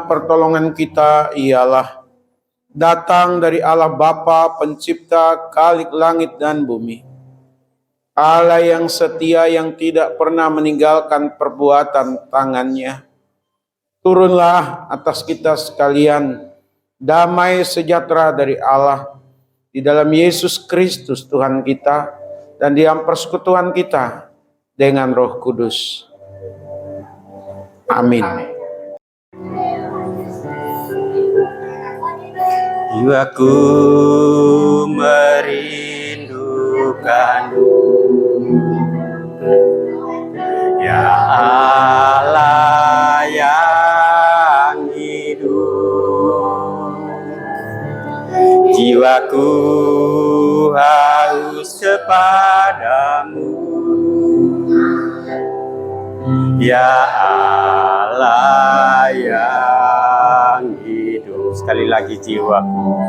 Pertolongan kita ialah datang dari Allah Bapa Pencipta Khalik langit dan bumi. Allah yang setia yang tidak pernah meninggalkan perbuatan tangannya. Turunlah atas kita sekalian damai sejahtera dari Allah di dalam Yesus Kristus Tuhan kita dan di dalam persekutuan kita dengan Roh Kudus. Amin. Jiwaku merindukanmu, ya Allah yang hidup. Jiwaku haus kepadamu, ya Allah yang hidup. Sekali lagi, jiwaku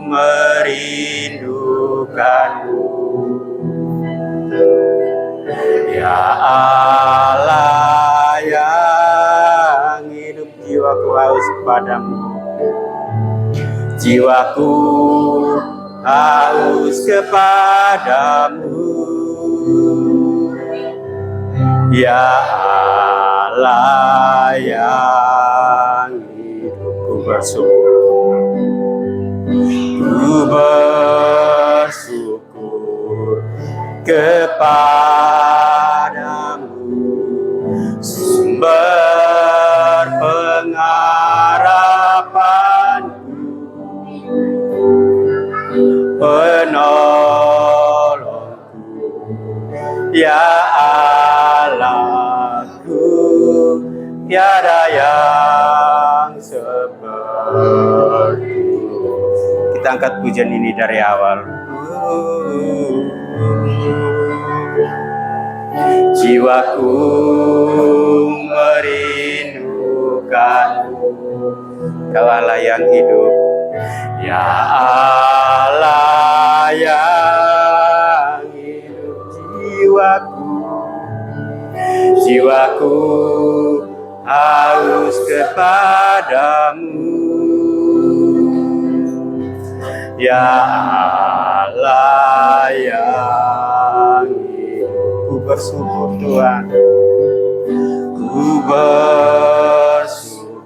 merindukanmu, ya Allah yang hidup. Jiwaku haus padamu, jiwaku haus kepadamu, ya Allah yang hidup. Ku bersyukur kepadamu, sumber pengharapanku, penolongku, ya Allahku, tiada yang sepertimu. Kita angkat pujian ini dari awal. Jiwaku merindukanmu, Kau Allah yang hidup, ya Allah yang hidup. Jiwaku haus kepadamu, ya Allah yang hidup. Ku bersyukur Tuhan, ku bersyukur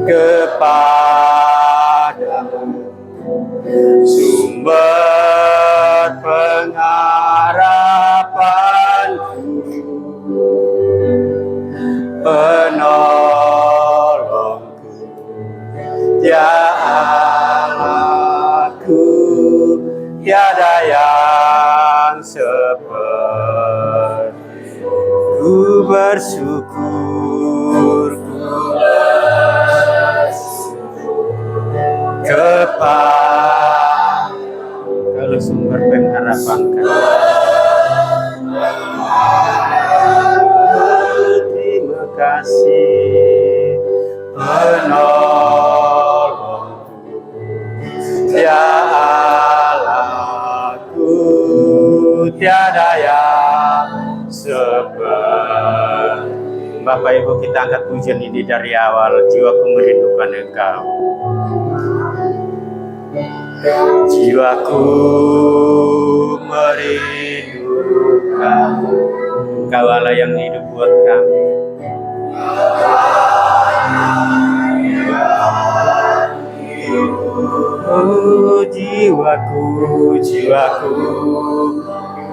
kepadamu, sumber pengharapanku, penolongku, ya Allahku, tiada yang seperti. Ku bersyukur kepada kalau sumber pengharapan terima kasih penolongku, ya Allahku, tiada yang seperti. Bapak Ibu, kita angkat pujian ini dari awal. Jiwaku merindukan Engkau, jiwaku merindukan Engkau Allah yang hidup buat kami. Oh, jiwaku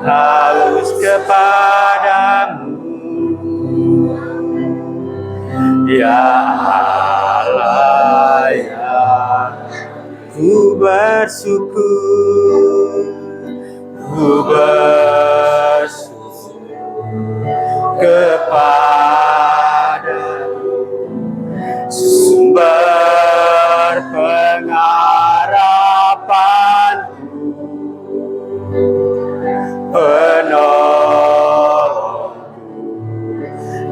haus kepadamu, ya Allah yang ku bersyukur kepadamu, sumber pengharapanku, penolongku,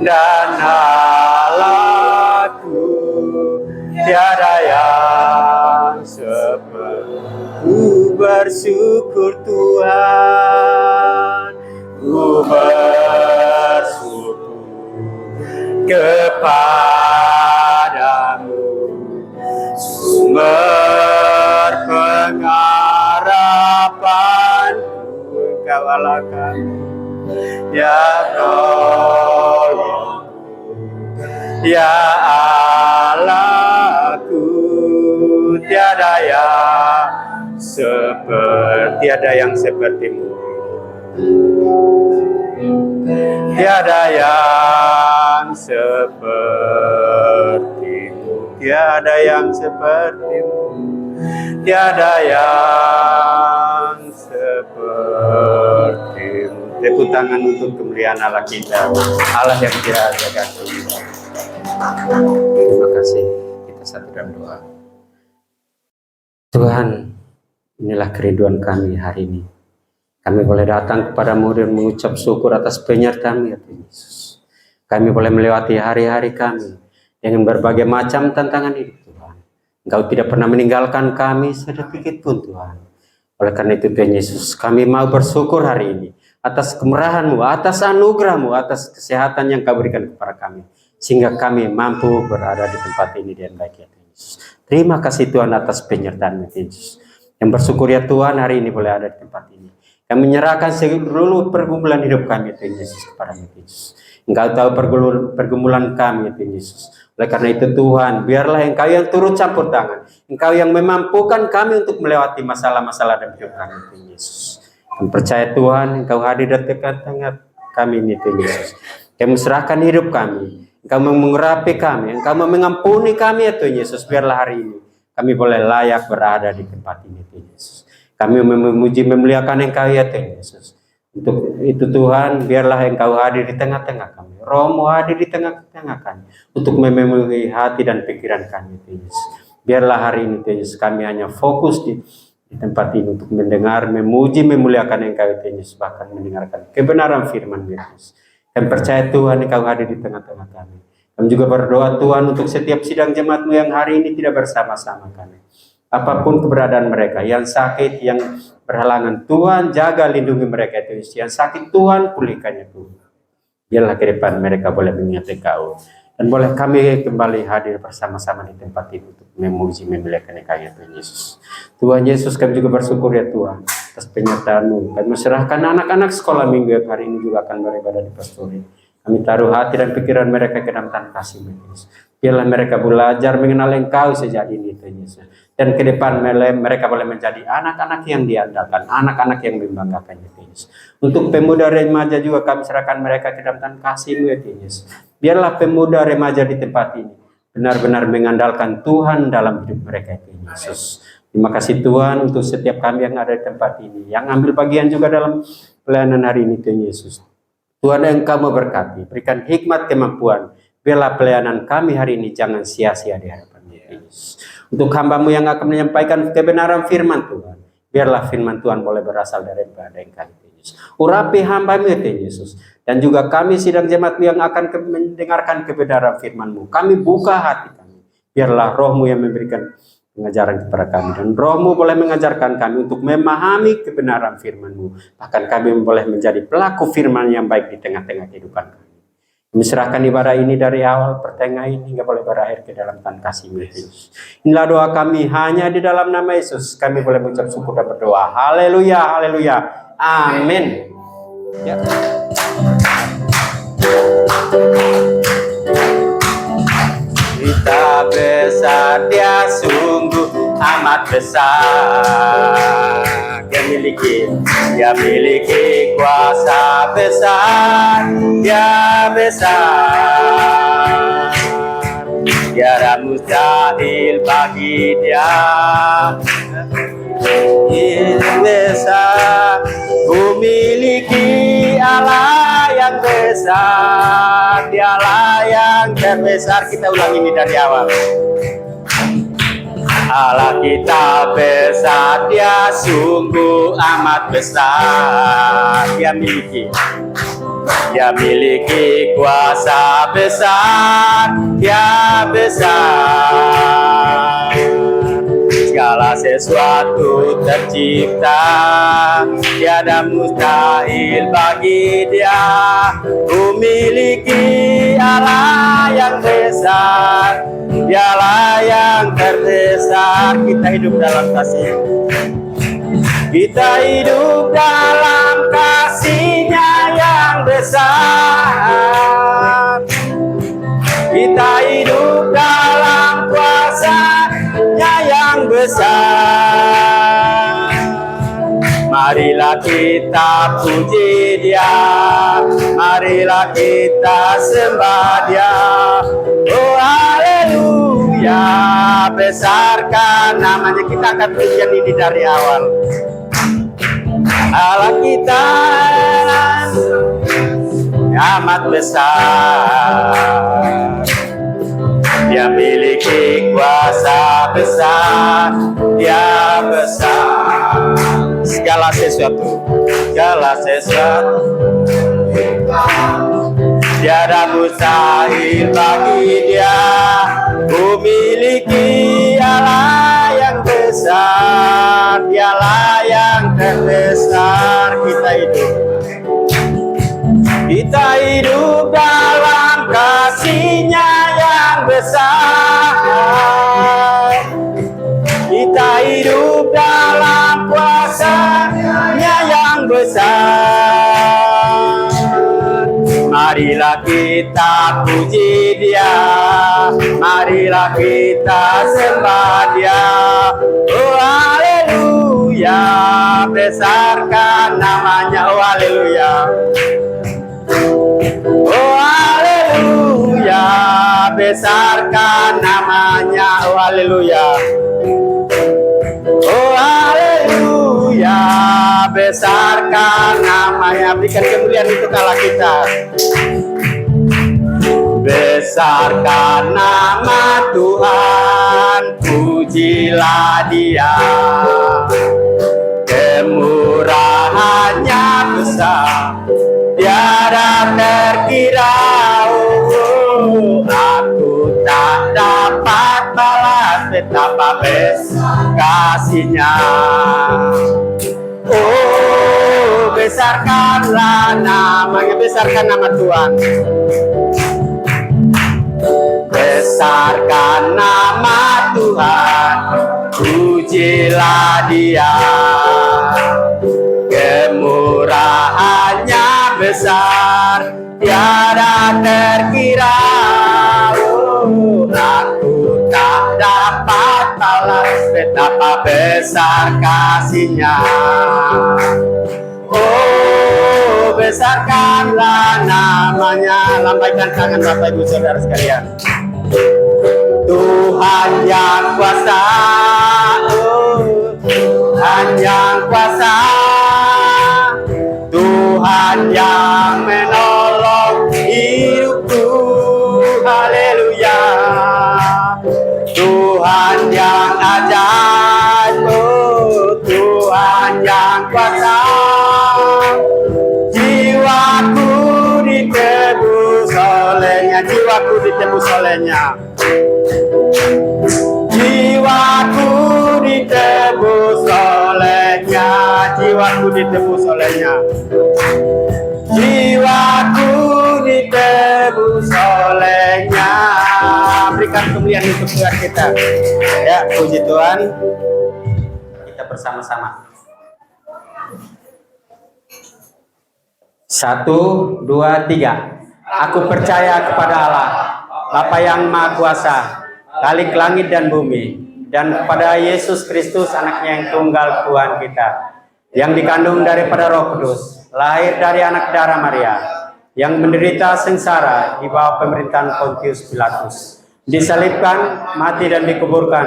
dan Allahku, tiada yang seperti. Ku bersyukur Tuhan, ku bersyukur kepadamu, sumber pengharapanku. Engkau Allah kami, ya tolong, ya Allahku, tiada yang sepertimu, tiada yang sepertimu, tiada yang sepertimu, tiada yang sepertimu. Tepuk tangan untuk kemuliaan Allah kita, Allah yang tiada ganti. Terima kasih. Kita satu dalam doa. Tuhan, inilah kerinduan kami hari ini. Kami boleh datang kepadamu dan mengucap syukur atas penyertaan ya Tuhan Yesus. Kami boleh melewati hari-hari kami dengan berbagai macam tantangan hidup Tuhan. Engkau tidak pernah meninggalkan kami sedetik pun Tuhan. Oleh karena itu Tuhan Yesus, kami mau bersyukur hari ini atas kemurahan-Mu, atas anugerah-Mu, atas kesehatan yang Kau berikan kepada kami, sehingga kami mampu berada di tempat ini dengan baik ya Tuhan Yesus. Terima kasih Tuhan atas penyertaan-Mu Tuhan Yesus. Yang bersyukur ya Tuhan hari ini boleh ada di tempat ini. Kami menyerahkan seluruh pergumulan hidup kami Tuhan Yesus kepada-Mu Tuhan Yesus. Engkau tahu pergumulan kami Tuhan Yesus. Oleh karena itu Tuhan, biarlah Engkau yang turut campur tangan. Engkau yang memampukan kami untuk melewati masalah-masalah dalam hidup kami Tuhan Yesus. Kami percaya Tuhan, Engkau hadir di tengah-tengah kami ini Tuhan Yesus. Kami serahkan hidup kami, Engkau mengurapi kami, Engkau mengampuni kami ya Tuhan Yesus. Biarlah hari ini kami boleh layak berada di tempat ini Tuhan Yesus. Kami memuji memuliakan Engkau ya Tuhan Yesus. Untuk itu Tuhan, biarlah Engkau hadir di tengah-tengah kami. Roh-Mu hadir di tengah-tengah kami untuk memenuhi hati dan pikiran kami Tuhan Yesus. Biarlah hari ini Tuhan Yesus kami hanya fokus di tempat ini untuk mendengar, memuji, memuliakan Engkau Tuhan Yesus, bahkan mendengarkan kebenaran firman Yesus. Kami percaya Tuhan Engkau hadir di tengah-tengah kami. Kami juga berdoa Tuhan untuk setiap sidang jemaat-Mu yang hari ini tidak bersama-sama kami. Apapun keberadaan mereka, yang sakit, yang berhalangan, Tuhan jaga lindungi mereka Tuhan Yesus. Yang sakit Tuhan pulihkannya Tuhan. Biarlah ke depan mereka boleh mengingat Engkau. Dan boleh kami kembali hadir bersama-sama di tempat ini untuk memuji, memuliakan Engkau ya Tuhan Yesus. Tuhan Yesus, kami juga bersyukur ya Tuhan atas penyertaan-Mu. Kami serahkan anak-anak sekolah minggu yang hari ini juga akan beribadah di pastori. Kami taruh hati dan pikiran mereka ke dalam tangan kasih Yesus. Biarlah mereka belajar mengenal Engkau sejak ini Tuhan Yesus. Dan ke depan mereka boleh menjadi anak-anak yang diandalkan, anak-anak yang membanggakan ya Tuhan Yesus. Untuk pemuda remaja juga kami serahkan mereka ke dalam tangan kasih-Mu ya Tuhan Yesus. Biarlah pemuda remaja di tempat ini benar-benar mengandalkan Tuhan dalam hidup mereka Tuhan Yesus. Terima kasih Tuhan untuk setiap kami yang ada di tempat ini, yang ambil bagian juga dalam pelayanan hari ini Tuhan Yesus. Tuhan Engkau memberkati, berikan hikmat kemampuan. Biarlah pelayanan kami hari ini jangan sia-sia di hadapan Tuhan Yesus. Untuk hamba-Mu yang akan menyampaikan kebenaran firman Tuhan, biarlah firman Tuhan boleh berasal daripada Engkau Tuhan Yesus. Urapi hamba-Mu Tuhan Yesus. Dan juga kami sidang jemaat yang akan mendengarkan kebenaran firman-Mu. Kami buka hati kami. Biarlah Roh-Mu yang memberikan pengajaran kepada kami. Dan Roh-Mu boleh mengajarkan kami untuk memahami kebenaran firman-Mu. Bahkan kami boleh menjadi pelaku firman yang baik di tengah-tengah kehidupan kami. Kami serahkan ibadah ini dari awal pertengahan hingga boleh berakhir ke dalam tangan kasih Yesus. Inilah doa kami hanya di dalam nama Yesus. Kami boleh mengucap syukur dan berdoa. Haleluya, haleluya. Amin. Ya. Kita besar, Dia sungguh amat besar. Dia miliki kuasa besar. Dia besar. Tiada mustahil bagi Dia. Dia besar. Ku miliki Allah yang besar. Dialah yang terbesar. Kita ulang ini dari awal. Allah kita besar, Dia sungguh amat besar. Dia miliki kuasa besar. Dia besar. Segala segala sesuatu tercipta, tiada mustahil bagi Dia. Memiliki Allah yang besar, Dialah yang terbesar. Kita hidup dalam kasih. Kita hidup dalam kasih-Nya yang besar. Kita hidup dalam kuasa-Nya yang besar. Marilah kita puji Dia, marilah kita sembah Dia. Oh haleluya, besarkan namanya. Kita akan pujian ini dari awal. Allah kita amat besar, Dia miliki kuasa besar, Dia besar. Segala sesuatu tiada mustahil bagi Dia. Memiliki Allah yang besar, Dialah yang terbesar. Kita hidup dalam kasih-Nya yang besar. Kita hidup dalam kuasa-Nya yang besar. Marilah kita puji Dia, marilah kita sembah Dia. Oh haleluya, besarkan namanya. Oh haleluya, oh haleluya, besarkan namanya. Oh haleluya, oh haleluya, besarkan namanya. Berikan kemuliaan untuk Allah kita. Besarkan nama Tuhan, pujilah Dia. Kemurahan-Nya besar, tiada terkira. Oh, aku tak dapat balas betapa besar kasih-Nya. Oh, besarkanlah namanya, besarkan nama Tuhan. Besarkan nama Tuhan, pujilah Dia. Kemurahan-Nya besar, tiada terkira. Oh, aku tak dapat balas betapa besar kasih-Nya. Oh, besarkanlah namanya. Lambaikan tangan Bapak Ibu Saudara sekalian. Tuhan yang kuasa, oh, Tuhan yang kuasa, Tuhan yang menolong hidupku. Haleluya, Tuhan yang ajaib, oh, Tuhan yang kuasa. Jiwaku ditebus oleh-Nya, jiwaku ditebus oleh-Nya. Jiwaku ditebus oleh-Nya, jiwaku ditebus oleh-Nya. Jiwaku ditebus oleh-Nya. Berikan kemuliaan untuk Tuhan kita. Ya, puji Tuhan. Kita bersama-sama. 1, 2, 3. Aku percaya kepada Allah, Bapa yang Maha Kuasa, Khalik langit dan bumi, dan kepada Yesus Kristus, Anaknya yang tunggal Tuhan kita, yang dikandung daripada Roh Kudus, lahir dari anak darah Maria, yang menderita sengsara di bawah pemerintahan Pontius Pilatus, disalibkan, mati dan dikuburkan,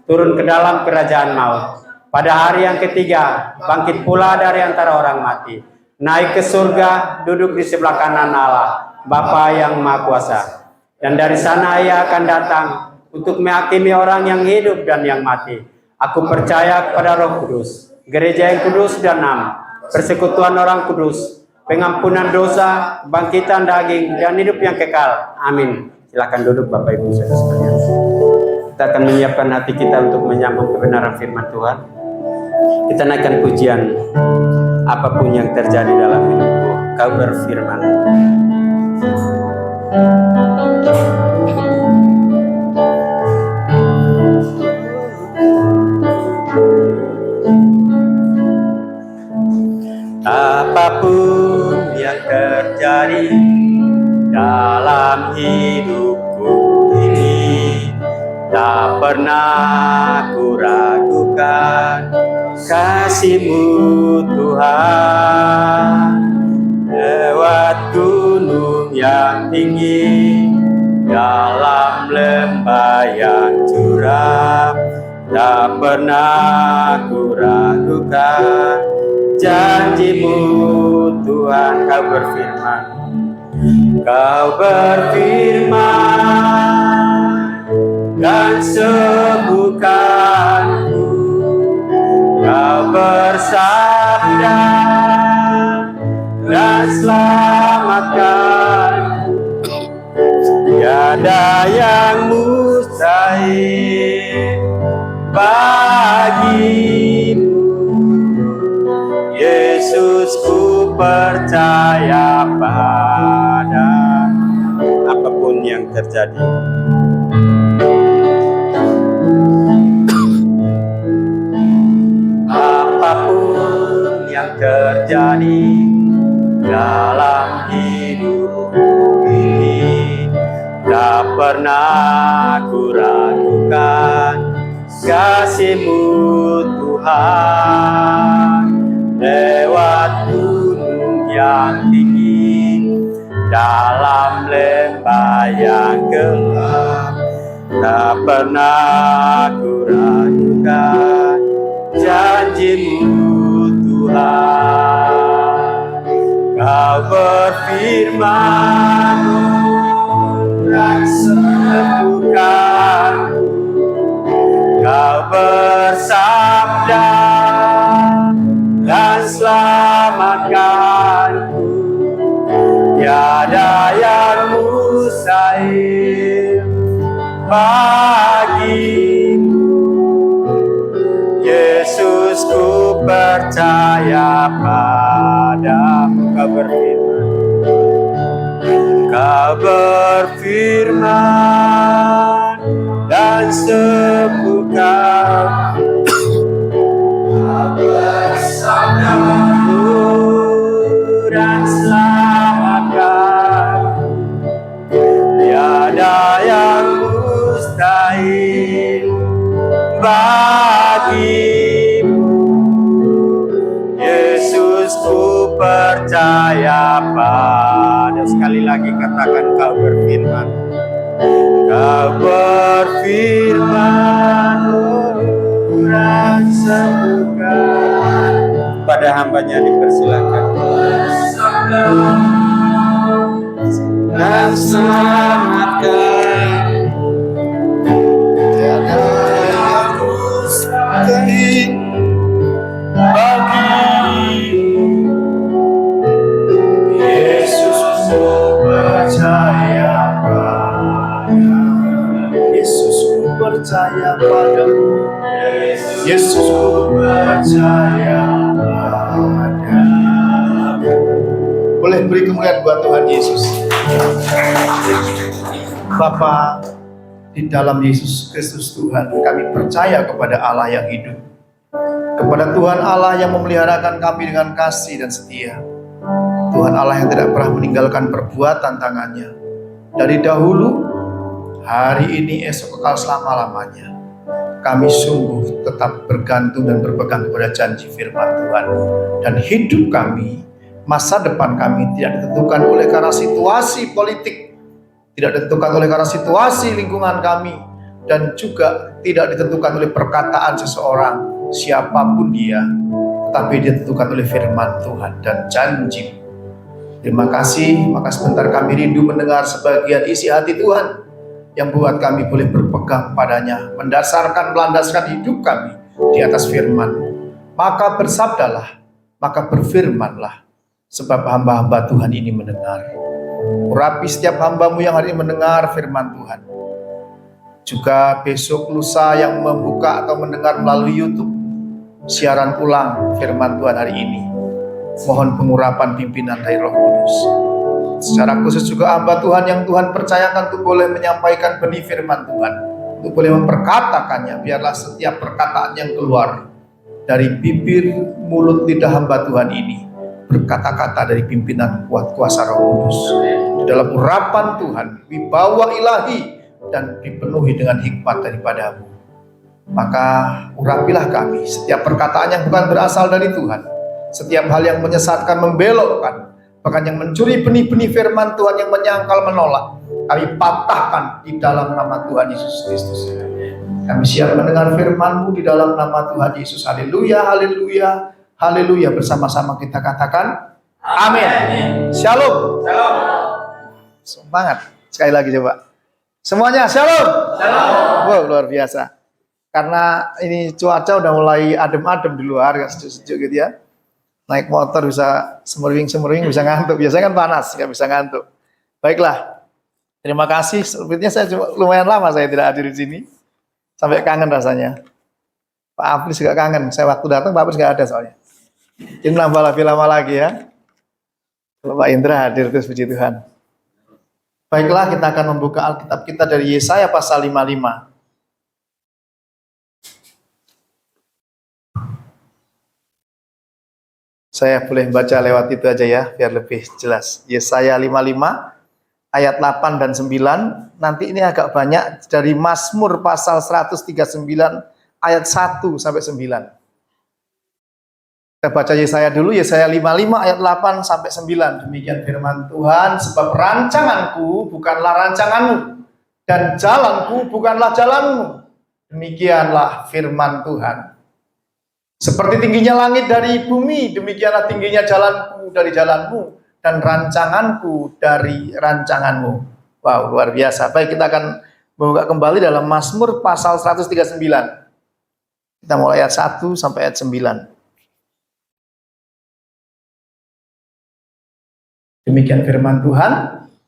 turun ke dalam kerajaan maut. Pada hari yang ketiga, bangkit pula dari antara orang mati, naik ke surga, duduk di sebelah kanan Allah, Bapa yang Maha Kuasa. Dan dari sana Ia akan datang untuk menghakimi orang yang hidup dan yang mati. Aku percaya kepada Roh Kudus, gereja yang kudus dan am, persekutuan orang kudus, pengampunan dosa, bangkitan daging, dan hidup yang kekal. Amin. Silakan duduk Bapak Ibu Saudara sekalian. Kita akan menyiapkan hati kita untuk menyambung kebenaran firman Tuhan. Kita naikkan pujian. Apapun yang terjadi dalam hidupku, Kau berfirman. Apapun yang terjadi dalam hidupku ini, tak pernah ku ragukan kasih-Mu Tuhan. Lewat gunung yang tinggi, dalam lembah yang curam, tak pernah ku ragukan janji-Mu Tuhan. Kau berfirman, Kau berfirman dan sembuhkanku. Kau bersabda dan selamatkanku. Tiada yang mustahil bagimu. Yesus, ku percaya pada apapun yang terjadi. Apapun yang terjadi dalam hidup ini, tak pernah ku ragukan kasih-Mu Tuhan. Lewat gunung yang tinggi, dalam lembah yang gelap, tak pernah ku ragukan janji-Mu Tuhan. Kau berfirman dan sembuhkanku. Kau bersabda dan selamatkanku. Tiada yang mustahil bagimu. Yesus, ku percaya padamu. Kau berfirman, Kau berfirman dan sembuhkan. Bersabdamu dan selamatkan. Tiada yang mustahil bagimu. Yesus, ku percaya pada. Sekali lagi katakan, Kau berfirman. Kau berfirman dan sembuhkan. Pada hamba-Nya dipersilakan. Dan selamatkan. Tiada yang mustahil bagimu. Yesus, ku percaya padamu. Yesus, ku percaya padamu. Yesus, ku percaya padamu. Boleh beri kemuliaan buat Tuhan Yesus. Bapa, di dalam Yesus Kristus Tuhan, kami percaya kepada Allah yang hidup, kepada Tuhan Allah yang memeliharakan kami dengan kasih dan setia. Tuhan Allah yang tidak pernah meninggalkan perbuatan tangannya dari dahulu, hari ini, esok, kekal selama-lamanya. Kami sungguh tetap bergantung dan berpegang kepada janji firman Tuhan. Dan hidup kami, masa depan kami tidak ditentukan oleh karena situasi politik, tidak ditentukan oleh karena situasi lingkungan kami, dan juga tidak ditentukan oleh perkataan seseorang, siapapun dia, tetapi ditentukan oleh firman Tuhan dan janji. Terima kasih, maka sebentar kami rindu mendengar sebagian isi hati Tuhan yang buat kami boleh berpegang padanya, melandaskan hidup kami di atas firman. Maka bersabdalah, maka berfirmanlah, sebab hamba-hamba Tuhan ini mendengar. Urapi setiap hamba-Mu yang hari ini mendengar firman Tuhan. juga besok lusa yang membuka atau mendengar melalui YouTube siaran ulang firman Tuhan hari ini. Mohon pengurapan pimpinan dari Roh Kudus. Secara khusus juga hamba Tuhan yang Tuhan percayakan untuk boleh menyampaikan benih firman Tuhan, untuk boleh memperkatakannya. Biarlah setiap perkataan yang keluar dari bibir mulut lidah hamba Tuhan ini berkata-kata dari pimpinan kuat kuasa Roh Kudus, di dalam urapan Tuhan, wibawa ilahi, dan dipenuhi dengan hikmat daripada-Mu. Maka urapilah kami setiap perkataan yang bukan berasal dari Tuhan, setiap hal yang menyesatkan, membelokkan, bahkan yang mencuri benih-benih firman Tuhan yang menyangkal, menolak, kami patahkan di dalam nama Tuhan Yesus Kristus. Kami siap mendengar firman-Mu di dalam nama Tuhan Yesus. Haleluya, haleluya, haleluya. Bersama-sama kita katakan amin. Shalom. Semangat. Sekali lagi coba. Semuanya shalom. Wow, luar biasa. Karena ini cuaca udah mulai adem-adem di luar, gak sejuk-sejuk gitu ya. Naik motor bisa semering-semering, bisa ngantuk. Biasanya kan panas, nggak bisa ngantuk. Baiklah, terima kasih. Sepertinya saya lumayan lama saya tidak hadir di sini. Sampai kangen rasanya. Pak Aplis juga kangen. Saya waktu datang Pak Aplis nggak ada soalnya. Ini nambah lebih lama lagi ya. Kalau Pak Indra hadir terus, puji Tuhan. Baiklah, kita akan membuka Alkitab kita dari Yesaya pasal 55. Saya boleh baca lewat itu aja ya, biar lebih jelas. Yesaya 55 ayat 8 dan 9. Nanti ini agak banyak dari Mazmur pasal 139 ayat 1 sampai 9. Kita baca Yesaya dulu, Yesaya 55 ayat 8 sampai 9. Demikian firman Tuhan, sebab rancanganku bukanlah rancanganmu, dan jalanku bukanlah jalanmu. Demikianlah firman Tuhan. Seperti tingginya langit dari bumi, demikianlah tingginya jalanku dari jalanmu, dan rancanganku dari rancanganmu. Wow, luar biasa. Baik, kita akan membuka kembali dalam Mazmur pasal 139. Kita mulai ayat 1 sampai ayat 9. Demikian firman Tuhan,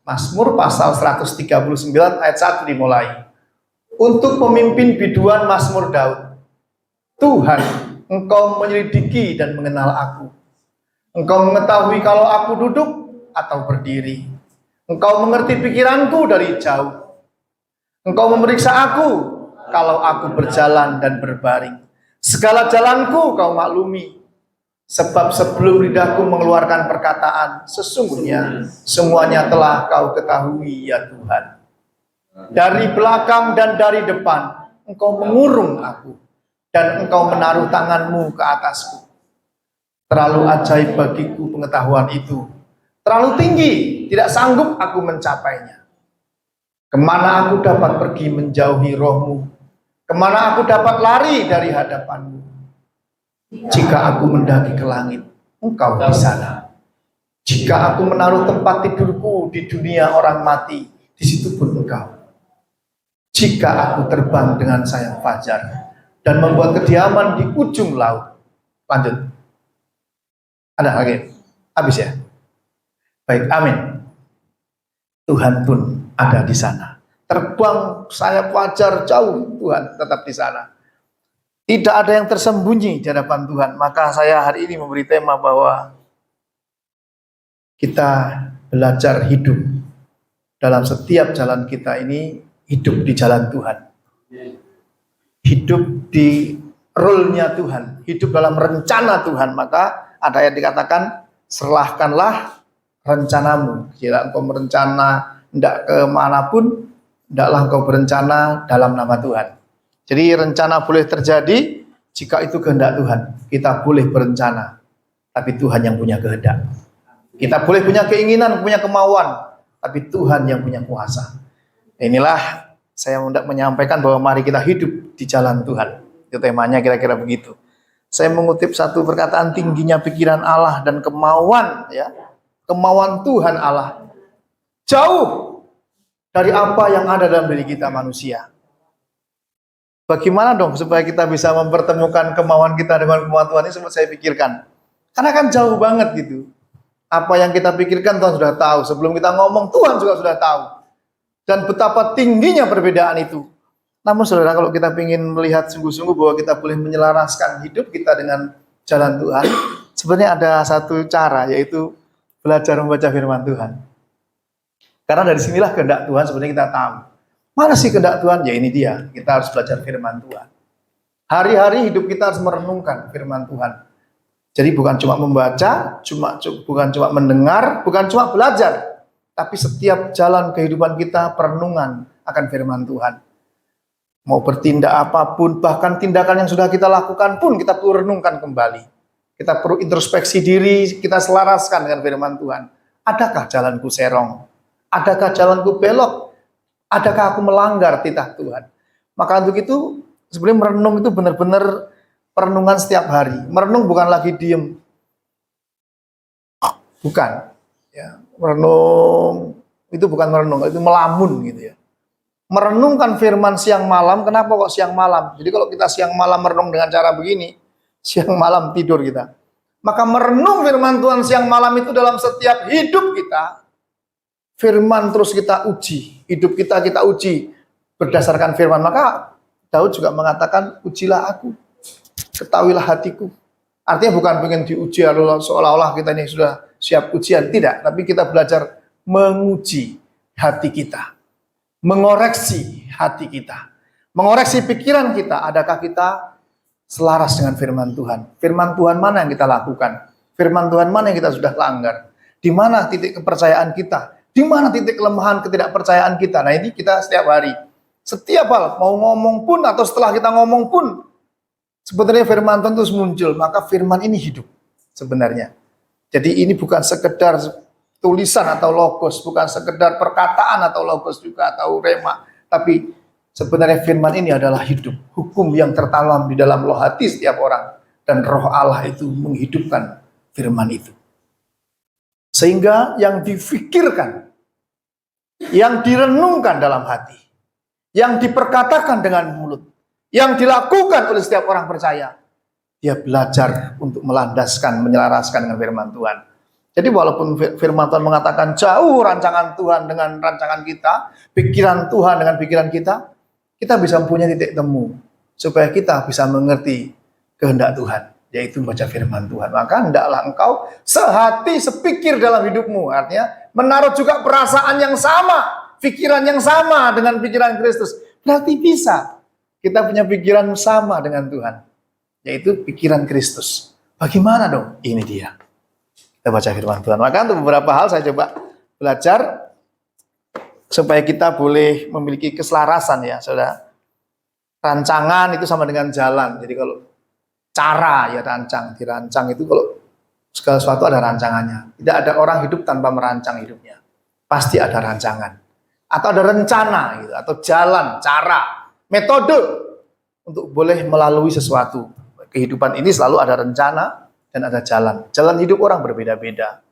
Mazmur pasal 139 ayat 1 dimulai. Untuk pemimpin biduan Mazmur Daud. Tuhan, Engkau menyelidiki dan mengenal aku. Engkau mengetahui kalau aku duduk atau berdiri. Engkau mengerti pikiranku dari jauh. Engkau memeriksa aku kalau aku berjalan dan berbaring. Segala jalanku kau maklumi. Sebab sebelum lidahku mengeluarkan perkataan, sesungguhnya semuanya telah kau ketahui ya Tuhan. Dari belakang dan dari depan, Engkau mengurung aku, dan Engkau menaruh tanganmu ke atasku. Terlalu ajaib bagiku pengetahuan itu. Terlalu tinggi, tidak sanggup aku mencapainya. Kemana aku dapat pergi menjauhi rohmu? Kemana aku dapat lari dari hadapanmu? Jika aku mendaki ke langit, Engkau di sana. Jika aku menaruh tempat tidurku di dunia orang mati, di situ pun Engkau. Jika aku terbang dengan sayap fajar dan membuat kediaman di ujung laut. Lanjut. Ada lagi? Habis ya? Baik, amin. Tuhan pun ada di sana. Terbang sayap fajar jauh, Tuhan tetap di sana. Tidak ada yang tersembunyi di hadapan Tuhan. Maka saya hari ini memberi tema bahwa kita belajar hidup dalam setiap jalan kita ini, hidup di jalan Tuhan. Hidup di rule-nya Tuhan, hidup dalam rencana Tuhan. Maka ada yang dikatakan, serahkanlah rencanamu. Jika engkau merencana tidak kemanapun, hendaklah engkau berencana dalam nama Tuhan. Jadi rencana boleh terjadi jika itu kehendak Tuhan. Kita boleh berencana, tapi Tuhan yang punya kehendak. Kita boleh punya keinginan, punya kemauan, tapi Tuhan yang punya kuasa. Inilah saya hendak menyampaikan bahwa mari kita hidup di jalan Tuhan. Itu temanya kira-kira begitu. Saya mengutip satu perkataan, tingginya pikiran Allah dan kemauan, ya, kemauan Tuhan Allah jauh dari apa yang ada dalam diri kita manusia. Bagaimana dong supaya kita bisa mempertemukan kemauan kita dengan kemauan Tuhan ini? Semua saya pikirkan. Karena kan jauh banget gitu. Apa yang kita pikirkan Tuhan sudah tahu. Sebelum kita ngomong, Tuhan juga sudah tahu. Dan betapa tingginya perbedaan itu. Namun saudara, kalau kita ingin melihat sungguh-sungguh bahwa kita boleh menyelaraskan hidup kita dengan jalan Tuhan, sebenarnya ada satu cara, yaitu belajar membaca firman Tuhan. Karena dari sinilah kehendak Tuhan sebenarnya kita tahu. Mana sih kehendak Tuhan? Ya ini dia, kita harus belajar firman Tuhan. Hari-hari hidup kita harus merenungkan firman Tuhan. Jadi bukan cuma membaca, bukan cuma mendengar, bukan cuma belajar, tapi setiap jalan kehidupan kita perenungan akan firman Tuhan. Mau bertindak apapun, bahkan tindakan yang sudah kita lakukan pun kita perlu renungkan kembali. Kita perlu introspeksi diri, kita selaraskan dengan firman Tuhan. Adakah jalanku serong? Adakah jalanku belok? Adakah aku melanggar titah Tuhan? Maka untuk itu, sebenarnya merenung itu benar-benar perenungan setiap hari. Merenung bukan lagi diem. Bukan. Ya, merenung itu bukan merenung, itu melamun gitu ya. Merenungkan firman siang malam. Kenapa kok siang malam? Jadi kalau kita siang malam merenung dengan cara begini, siang malam tidur kita. Maka merenung firman Tuhan siang malam itu dalam setiap hidup kita. Firman terus kita uji. Hidup kita uji berdasarkan firman. Maka Daud juga mengatakan, ujilah aku, ketahuilah hatiku. Artinya bukan pengen diuji seolah-olah kita ini sudah siap ujian. Tidak, tapi kita belajar menguji hati kita. Mengoreksi hati kita, mengoreksi pikiran kita. Adakah kita selaras dengan firman Tuhan? Firman Tuhan mana yang kita lakukan? Firman Tuhan mana yang kita sudah langgar? Di mana titik kepercayaan kita? Di mana titik kelemahan ketidakpercayaan kita? Nah ini kita setiap hari, setiap hal, mau ngomong pun atau setelah kita ngomong pun, sebenarnya firman Tuhan terus muncul. Maka firman ini hidup sebenarnya. Jadi ini bukan sekedar tulisan atau logos, bukan sekedar perkataan atau logos juga atau rema, tapi sebenarnya firman ini adalah hidup, hukum yang tertanam di dalam loh hati setiap orang, dan roh Allah itu menghidupkan firman itu. Sehingga yang difikirkan, yang direnungkan dalam hati, yang diperkatakan dengan mulut, yang dilakukan oleh setiap orang percaya, dia belajar untuk melandaskan, menyelaraskan dengan firman Tuhan. Jadi walaupun firman Tuhan mengatakan jauh rancangan Tuhan dengan rancangan kita, pikiran Tuhan dengan pikiran kita, kita bisa mempunyai titik temu supaya kita bisa mengerti kehendak Tuhan, yaitu membaca firman Tuhan. Maka hendaklah engkau sehati sepikir dalam hidupmu. Artinya menaruh juga perasaan yang sama, pikiran yang sama dengan pikiran Kristus. Berarti bisa kita punya pikiran sama dengan Tuhan, yaitu pikiran Kristus. Bagaimana dong? Ini dia. Kita baca firman Tuhan. Maka untuk beberapa hal saya coba belajar supaya kita boleh memiliki keselarasan ya, saudara. Rancangan itu sama dengan jalan. Jadi kalau cara ya dirancang itu kalau segala sesuatu ada rancangannya. Tidak ada orang hidup tanpa merancang hidupnya. Pasti ada rancangan. Atau ada rencana gitu, atau jalan, cara, metode untuk boleh melalui sesuatu. Kehidupan ini selalu ada rencana dan ada jalan. Jalan hidup orang berbeda-beda.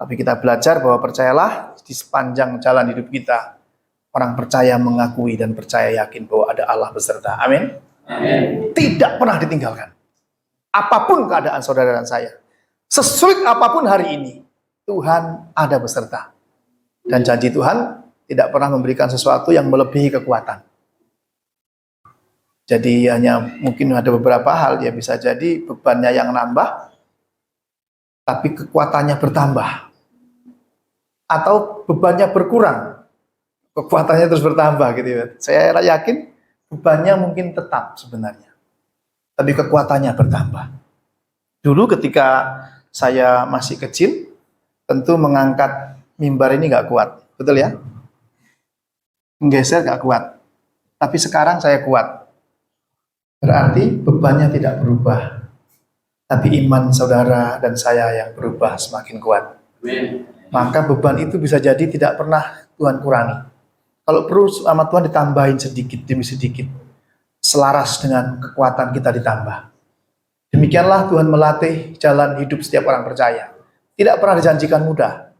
Tapi kita belajar bahwa percayalah di sepanjang jalan hidup kita, orang percaya mengakui dan percaya yakin bahwa ada Allah beserta. Amin. Amin. Tidak pernah ditinggalkan. Apapun keadaan saudara dan saya, sesulit apapun hari ini, Tuhan ada beserta. Dan janji Tuhan tidak pernah memberikan sesuatu yang melebihi kekuatan. Jadi hanya mungkin ada beberapa hal, ya bisa jadi bebannya yang nambah, tapi kekuatannya bertambah. Atau bebannya berkurang, kekuatannya terus bertambah gitu ya. Saya yakin bebannya mungkin tetap sebenarnya, tapi kekuatannya bertambah. Dulu ketika saya masih kecil, tentu mengangkat mimbar ini nggak kuat, betul ya? Menggeser nggak kuat. Tapi sekarang saya kuat. Berarti bebannya tidak berubah. Tapi iman saudara dan saya yang berubah semakin kuat. Amen. Maka beban itu bisa jadi tidak pernah Tuhan kurangi. Kalau perlu sama Tuhan ditambahin sedikit demi sedikit. Selaras dengan kekuatan kita ditambah. Demikianlah Tuhan melatih jalan hidup setiap orang percaya. Tidak pernah dijanjikan mudah.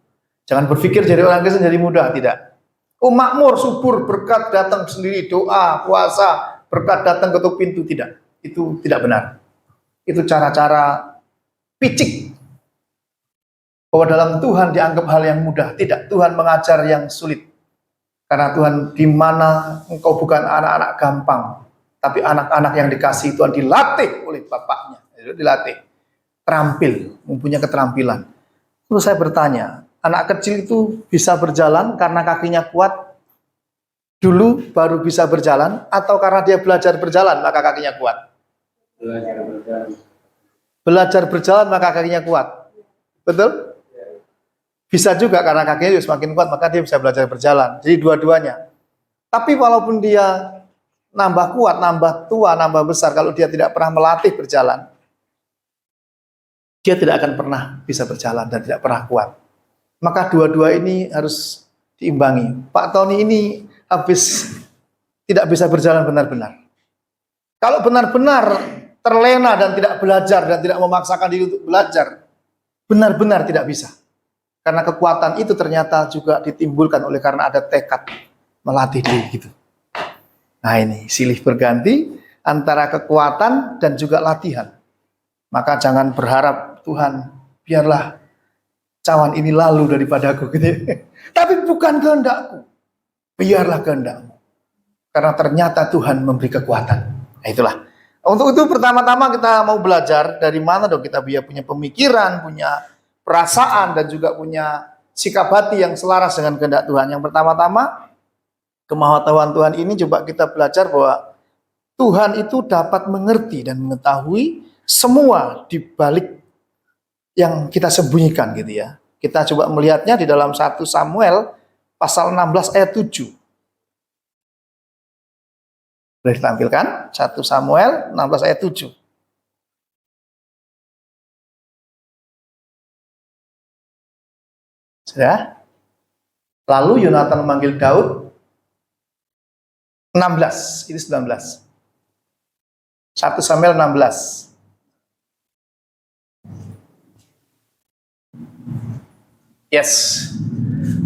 Jangan berpikir jadi orang Kristen jadi mudah, tidak. Makmur, subur, berkat datang sendiri, doa, puasa, berkat datang ketuk pintu, tidak. Itu tidak benar. Itu cara-cara picik. Bahwa dalam Tuhan dianggap hal yang mudah. Tidak, Tuhan mengajar yang sulit. Karena Tuhan, di mana engkau bukan anak-anak gampang, tapi anak-anak yang dikasihi Tuhan, dilatih oleh bapaknya, dilatih, terampil, mempunyai keterampilan. Terus saya bertanya, anak kecil itu bisa berjalan karena kakinya kuat dulu baru bisa berjalan, atau karena dia belajar berjalan maka kakinya kuat? Belajar berjalan maka kakinya kuat. Betul? Bisa juga karena kakinya semakin kuat maka dia bisa belajar berjalan. Jadi dua-duanya. Tapi walaupun dia nambah kuat, nambah tua, nambah besar, kalau dia tidak pernah melatih berjalan, dia tidak akan pernah bisa berjalan dan tidak pernah kuat. Maka dua-dua ini harus diimbangi. Pak Tony ini habis tidak bisa berjalan benar-benar. Kalau benar-benar terlena dan tidak belajar dan tidak memaksakan diri untuk belajar, benar-benar tidak bisa. Karena kekuatan itu ternyata juga ditimbulkan oleh karena ada tekad melatih diri gitu. Nah ini silih berganti antara kekuatan dan juga latihan. Maka jangan berharap Tuhan biarlah cawan ini lalu daripadaku gitu. Tapi bukan kehendakku, biarlah kehendakmu. Karena ternyata Tuhan memberi kekuatan. Nah itulah. Untuk itu pertama-tama kita mau belajar dari mana dong kita biar punya pemikiran, punya perasaan, dan juga punya sikap hati yang selaras dengan kehendak Tuhan. Yang pertama-tama, kemahatauan Tuhan ini coba kita belajar bahwa Tuhan itu dapat mengerti dan mengetahui semua di balik yang kita sembunyikan gitu ya. Kita coba melihatnya di dalam 1 Samuel pasal 16 ayat 7. Boleh ditampilkan? 1 Samuel 16 ayat 7. Sudah? Lalu Yonatan memanggil Daud. 16, ini 19. 1 Samuel 16. Yes.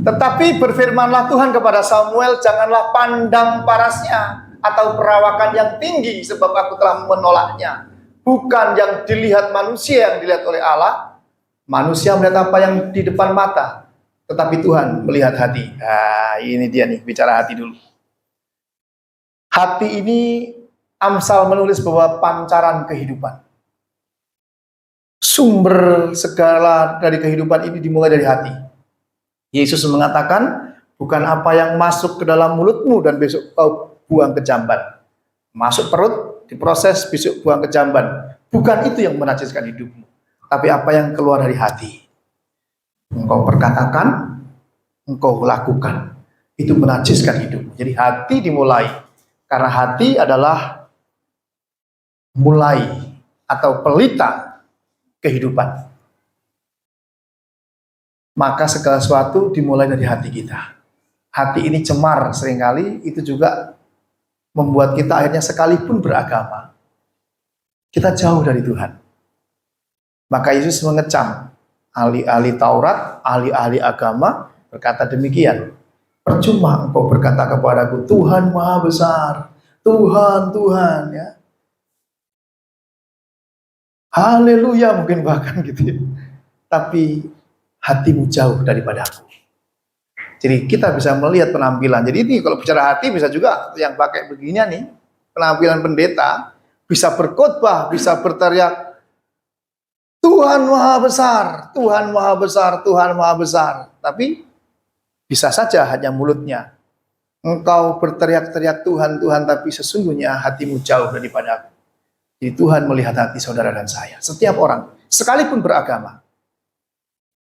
Tetapi berfirmanlah Tuhan kepada Samuel, janganlah pandang parasnya atau perawakan yang tinggi, sebab aku telah menolaknya. Bukan yang dilihat manusia yang dilihat oleh Allah. Manusia melihat apa yang di depan mata, tetapi Tuhan melihat hati. Nah, ini dia nih, bicara hati dulu. Hati ini Amsal menulis bahwa pancaran kehidupan. Sumber segala dari kehidupan ini dimulai dari hati. Yesus mengatakan, bukan apa yang masuk ke dalam mulutmu dan besok kau buang ke jamban. Masuk perut, diproses, besok buang ke jamban. Bukan itu yang menajiskan hidupmu, tapi apa yang keluar dari hati. Engkau perkatakan, engkau lakukan. Itu menajiskan hidupmu. Jadi hati dimulai. Karena hati adalah mulai atau pelita kehidupan. Maka segala sesuatu dimulai dari hati kita. Hati ini cemar seringkali, itu juga membuat kita akhirnya sekalipun beragama, kita jauh dari Tuhan. Maka Yesus mengecam ahli-ahli Taurat, ahli-ahli agama, berkata demikian, percuma engkau berkata kepadaku, Tuhan Maha Besar, Tuhan, Tuhan, ya. Haleluya, mungkin bahkan gitu ya. Tapi hatimu jauh daripada aku. Jadi kita bisa melihat penampilan. Jadi ini kalau bicara hati bisa juga yang pakai beginian nih, penampilan pendeta, bisa berkhotbah, bisa berteriak, Tuhan Maha Besar, Tuhan Maha Besar, Tuhan Maha Besar. Tapi bisa saja hanya mulutnya. Engkau berteriak-teriak Tuhan, Tuhan, tapi sesungguhnya hatimu jauh daripada aku. Jadi Tuhan melihat hati saudara dan saya. Setiap orang, sekalipun beragama.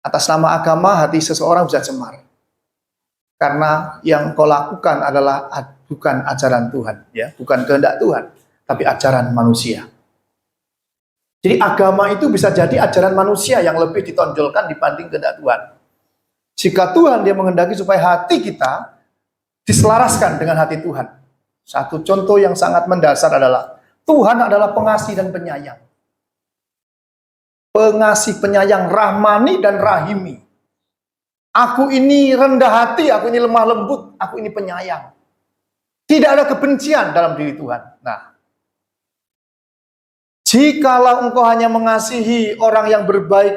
Atas nama agama, hati seseorang bisa cemar. Karena yang kau lakukan adalah bukan ajaran Tuhan, ya, bukan kehendak Tuhan, tapi ajaran manusia. Jadi agama itu bisa jadi ajaran manusia yang lebih ditonjolkan dibanding kehendak Tuhan. Jika Tuhan dia menghendaki supaya hati kita diselaraskan dengan hati Tuhan. Satu contoh yang sangat mendasar adalah Tuhan adalah pengasih dan penyayang. Pengasih, penyayang, rahmani dan rahimi. Aku ini rendah hati, aku ini lemah lembut, aku ini penyayang. Tidak ada kebencian dalam diri Tuhan. Nah, jikalau engkau hanya mengasihi orang yang berbaik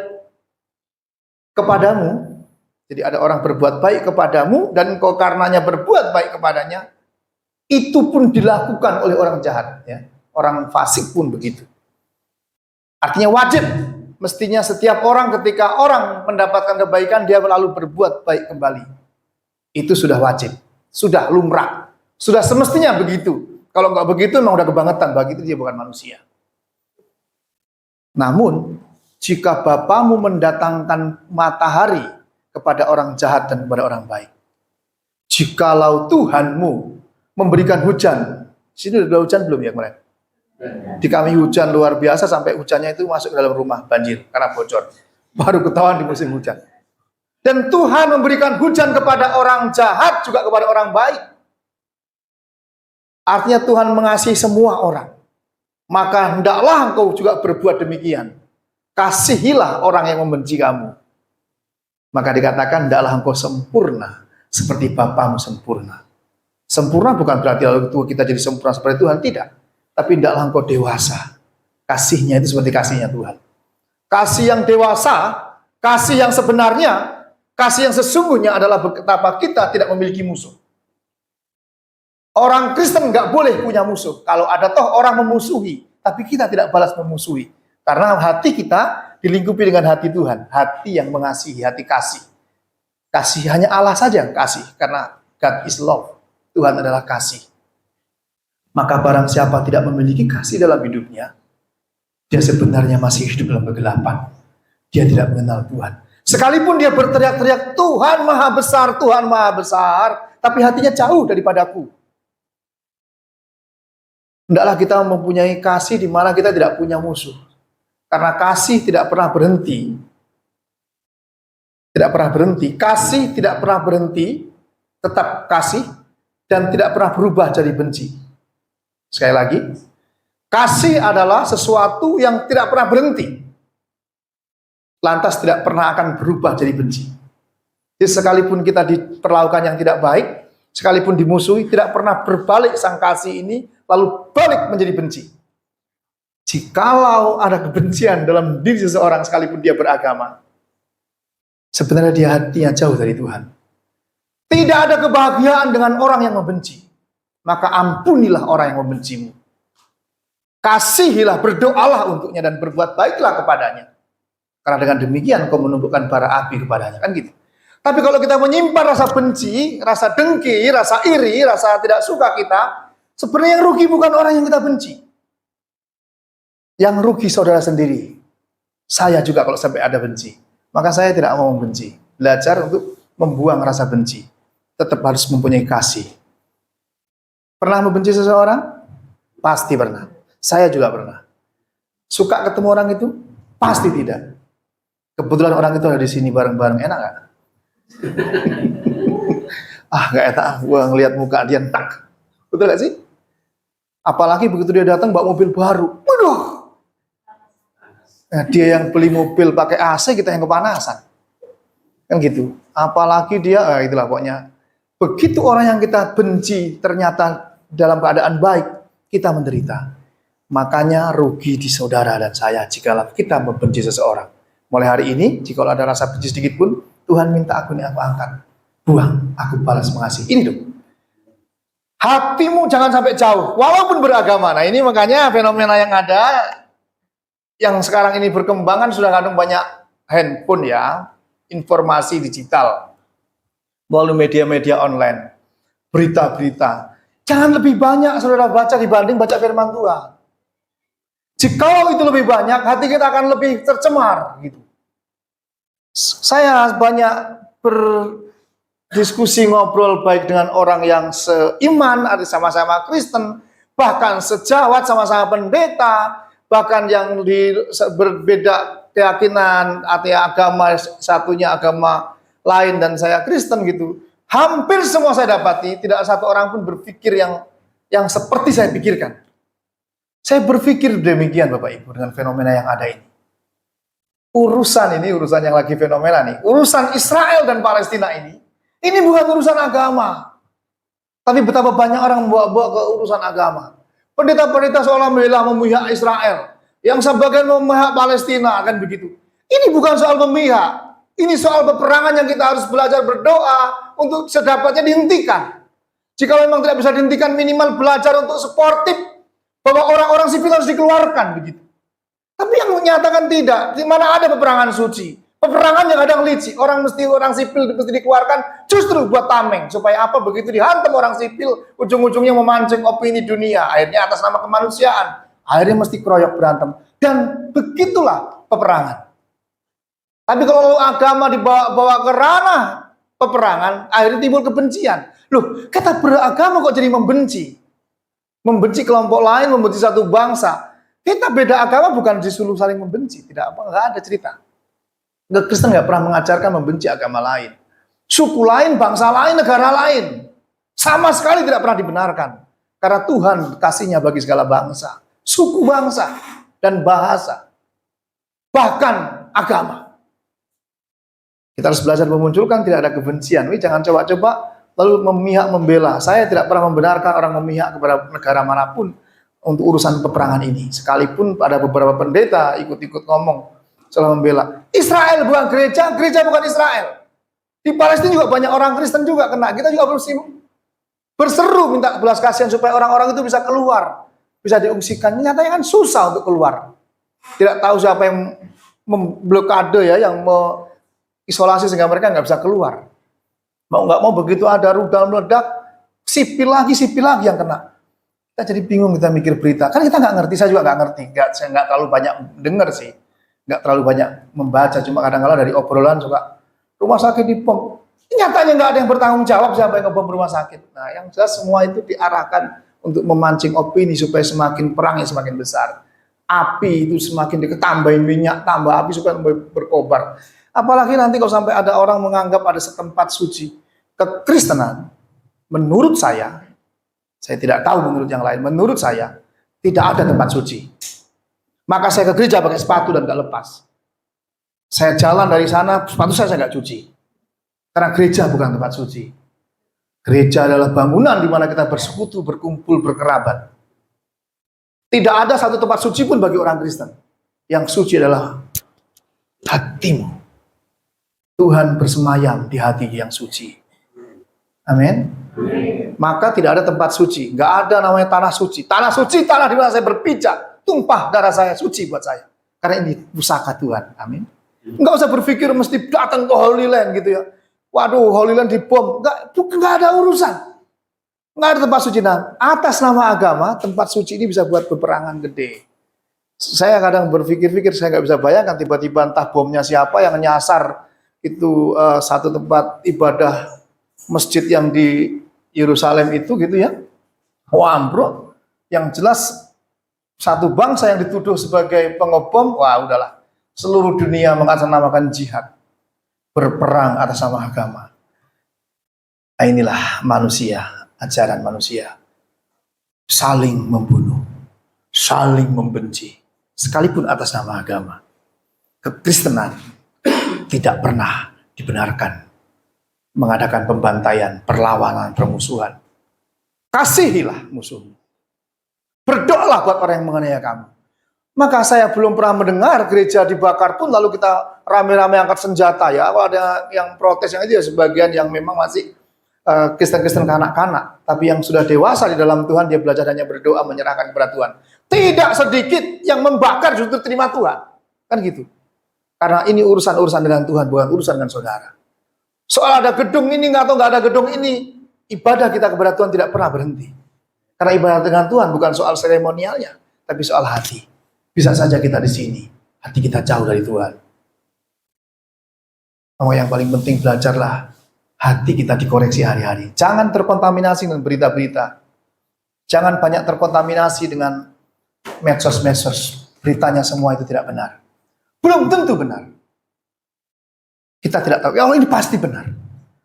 kepadamu, Jadi ada orang berbuat baik kepadamu dan engkau karenanya berbuat baik kepadanya, itu pun dilakukan oleh orang jahat, ya. Orang fasik pun begitu. Artinya wajib, mestinya setiap orang ketika orang mendapatkan kebaikan dia lalu berbuat baik kembali. Itu sudah wajib, sudah lumrah, sudah semestinya begitu. Kalau nggak begitu memang udah kebangetan, begitu dia bukan manusia. Namun jika Bapamu mendatangkan matahari kepada orang jahat dan kepada orang baik, jikalau Tuhanmu memberikan hujan, sini udah hujan belum ya kemarin? Di kami hujan luar biasa sampai hujannya itu masuk ke dalam rumah, banjir karena bocor. Baru ketahuan di musim hujan. Dan Tuhan memberikan hujan kepada orang jahat juga kepada orang baik. Artinya Tuhan mengasihi semua orang. Maka hendaklah engkau juga berbuat demikian. Kasihilah orang yang membenci kamu. Maka dikatakan hendaklah engkau sempurna seperti Bapamu sempurna. Sempurna bukan berarti lalu kita jadi sempurna seperti Tuhan, tidak. Tapi hendaklah engkau dewasa. Kasihnya itu seperti kasihnya Tuhan. Kasih yang dewasa, kasih yang sebenarnya, kasih yang sesungguhnya adalah betapa kita tidak memiliki musuh. Orang Kristen nggak boleh punya musuh. Kalau ada toh orang memusuhi, tapi kita tidak balas memusuhi. Karena hati kita dilingkupi dengan hati Tuhan. Hati yang mengasihi, hati kasih. Kasih hanya Allah saja yang kasih. Karena God is love. Tuhan adalah kasih. Maka barang siapa tidak memiliki kasih dalam hidupnya, dia sebenarnya masih hidup dalam kegelapan. Dia tidak mengenal Tuhan. Sekalipun dia berteriak-teriak, Tuhan Maha Besar, Tuhan Maha Besar, tapi hatinya jauh daripadaku. Hendaklah kita mempunyai kasih di mana kita tidak punya musuh. Karena kasih tidak pernah berhenti. Tidak pernah berhenti. Kasih tidak pernah berhenti, tetap kasih, dan tidak pernah berubah jadi benci. Sekali lagi, kasih adalah sesuatu yang tidak pernah berhenti. Lantas tidak pernah akan berubah jadi benci. Jadi sekalipun kita diperlakukan yang tidak baik, sekalipun dimusuhi, tidak pernah berbalik sang kasih ini, lalu balik menjadi benci. Jikalau ada kebencian dalam diri seseorang sekalipun dia beragama, sebenarnya dia hatinya jauh dari Tuhan. Tidak ada kebahagiaan dengan orang yang membenci. Maka ampunilah orang yang membencimu. Kasihilah, berdoalah untuknya dan berbuat baiklah kepadanya. Karena dengan demikian kau menumbuhkan bara api kepadanya. Kan gitu. Tapi kalau kita menyimpan rasa benci, rasa dengki, rasa iri, rasa tidak suka kita, sebenarnya yang rugi bukan orang yang kita benci. Yang rugi saudara sendiri. Saya juga kalau sampai ada benci. Maka saya tidak mau membenci. Belajar untuk membuang rasa benci. Tetap harus mempunyai kasih. Pernah membenci seseorang? Pasti pernah. Saya juga pernah. Suka ketemu orang itu? Pasti tidak. Kebetulan orang itu ada di sini bareng-bareng, enak gak? Gak enak, gue ngeliat muka dia tak. Betul gak sih? Apalagi begitu dia datang bawa mobil baru. Waduh! Nah, dia yang beli mobil pakai AC, kita yang kepanasan. Kan gitu. Apalagi dia, itulah pokoknya. Begitu orang yang kita benci ternyata dalam keadaan baik, kita menderita. Makanya rugi di saudara dan saya jika kita membenci seseorang. Mulai hari ini, jika ada rasa benci sedikit pun, Tuhan minta aku ini aku angkat. Buang, aku balas mengasihi. Ini dong. Hatimu jangan sampai jauh, walaupun beragama. Nah ini makanya fenomena yang ada, yang sekarang ini berkembangan sudah kandung banyak handphone ya, informasi digital. Melalui media-media online, berita-berita. Jangan lebih banyak saudara baca dibanding baca firman Tuhan. Jikalau itu lebih banyak, hati kita akan lebih tercemar. Gitu. Saya banyak berdiskusi ngobrol baik dengan orang yang seiman, ada sama-sama Kristen, bahkan sejawat sama-sama pendeta, bahkan yang berbeda keyakinan, artinya agama satunya agama lain dan saya Kristen gitu. Hampir semua saya dapati tidak satu orang pun berpikir yang seperti saya pikirkan. Saya berpikir demikian Bapak Ibu dengan fenomena yang ada ini. Urusan yang lagi fenomena nih, urusan Israel dan Palestina ini bukan urusan agama. Tapi betapa banyak orang membawa-bawa ke urusan agama. Pendeta-pendeta seolah memihak Israel, yang sebagian memihak Palestina, kan begitu. Ini bukan soal memihak. Ini soal peperangan yang kita harus belajar berdoa untuk sedapatnya dihentikan. Jika memang tidak bisa dihentikan, minimal belajar untuk sportif, bahwa orang-orang sipil harus dikeluarkan begitu. Tapi yang menyatakan tidak, di mana ada peperangan suci, peperangan yang kadang licik, orang sipil mesti dikeluarkan justru buat tameng, supaya apa, begitu dihantam orang sipil, ujung-ujungnya memancing opini dunia, akhirnya atas nama kemanusiaan, akhirnya mesti keroyok berantem, dan begitulah peperangan. Tapi kalau agama dibawa ke ranah peperangan, akhirnya timbul kebencian. Loh, kata beragama kok jadi membenci? Membenci kelompok lain, membenci satu bangsa. Kita beda agama bukan disuruh saling membenci. Tidak ada cerita. Kristen nggak pernah mengajarkan membenci agama lain. Suku lain, bangsa lain, negara lain. Sama sekali tidak pernah dibenarkan. Karena Tuhan kasihnya bagi segala bangsa. Suku bangsa dan bahasa. Bahkan agama. Kita harus belajar memunculkan tidak ada kebencian. Jangan coba-coba lalu memihak membela. Saya tidak pernah membenarkan orang memihak kepada negara manapun untuk urusan peperangan ini. Sekalipun ada beberapa pendeta ikut-ikut ngomong soal membela. Israel bukan gereja, gereja bukan Israel. Di Palestina juga banyak orang Kristen juga kena. Kita juga harus berseru minta belas kasihan supaya orang-orang itu bisa keluar, bisa diungsikan. Nyatanya kan susah untuk keluar. Tidak tahu siapa yang memblokade ya, yang isolasi sehingga mereka nggak bisa keluar. Mau nggak mau begitu ada rudal meledak, sipil lagi yang kena. Kita jadi bingung, kita mikir berita. Kan kita nggak ngerti, saya juga nggak ngerti. Saya nggak terlalu banyak dengar sih, nggak terlalu banyak membaca. Cuma kadang-kadang dari obrolan suka rumah sakit dibom. Nyatanya nggak ada yang bertanggung jawab siapa yang ngebom rumah sakit. Nah, yang jelas semua itu diarahkan untuk memancing opini supaya semakin perangnya semakin besar. Api itu semakin tambahin minyak, tambah api supaya berkobar. Apalagi nanti kalau sampai ada orang menganggap ada setempat suci. Kekristenan, menurut saya tidak tahu menurut yang lain, menurut saya, tidak ada tempat suci. Maka saya ke gereja pakai sepatu dan gak lepas. Saya jalan dari sana, sepatu saya nggak cuci. Karena gereja bukan tempat suci. Gereja adalah bangunan di mana kita bersekutu, berkumpul, berkerabat. Tidak ada satu tempat suci pun bagi orang Kristen. Yang suci adalah hatimu. Tuhan bersemayam di hati yang suci. Amin. Maka tidak ada tempat suci. Nggak ada namanya tanah suci. Tanah suci, tanah di mana saya berpijak. Tumpah darah saya, suci buat saya. Karena ini pusaka Tuhan. Amin. Nggak usah berpikir mesti datang ke Holy Land gitu ya. Waduh, Holy Land dibom. Nggak ada urusan. Nggak ada tempat suci. Nah, atas nama agama, tempat suci ini bisa buat peperangan gede. Saya kadang berpikir-pikir, saya nggak bisa bayangkan tiba-tiba entah bomnya siapa yang nyasar itu satu tempat ibadah masjid yang di Yerusalem itu gitu ya. Wah, bro, yang jelas satu bangsa yang dituduh sebagai pengebom, wah udahlah. Seluruh dunia mengatasnamakan jihad, berperang atas nama agama. Nah, inilah manusia, ajaran manusia. Saling membunuh, saling membenci, sekalipun atas nama agama. Kekristenan tidak pernah dibenarkan mengadakan pembantaian, perlawanan, permusuhan. Kasihilah musuhmu. Berdoalah buat orang yang menganiaya kamu. Maka saya belum pernah mendengar gereja dibakar pun lalu kita rame-rame angkat senjata ya. Kalau ada yang protes yang itu ya sebagian yang memang masih Kristen-Kristen kanak-kanak. Tapi yang sudah dewasa di dalam Tuhan, dia belajar hanya berdoa, menyerahkan kepada Tuhan. Tidak sedikit yang membakar justru terima Tuhan. Kan gitu. Karena ini urusan-urusan dengan Tuhan, bukan urusan dengan saudara. Soal ada gedung ini atau nggak ada gedung ini, ibadah kita kepada Tuhan tidak pernah berhenti. Karena ibadah dengan Tuhan bukan soal seremonialnya, tapi soal hati. Bisa saja kita di sini, hati kita jauh dari Tuhan. Yang paling penting belajarlah, hati kita dikoreksi hari-hari. Jangan terkontaminasi dengan berita-berita. Jangan banyak terkontaminasi dengan medsos-medsos. Beritanya semua itu tidak benar. Belum tentu benar. Kita tidak tahu, ya Allah ini pasti benar.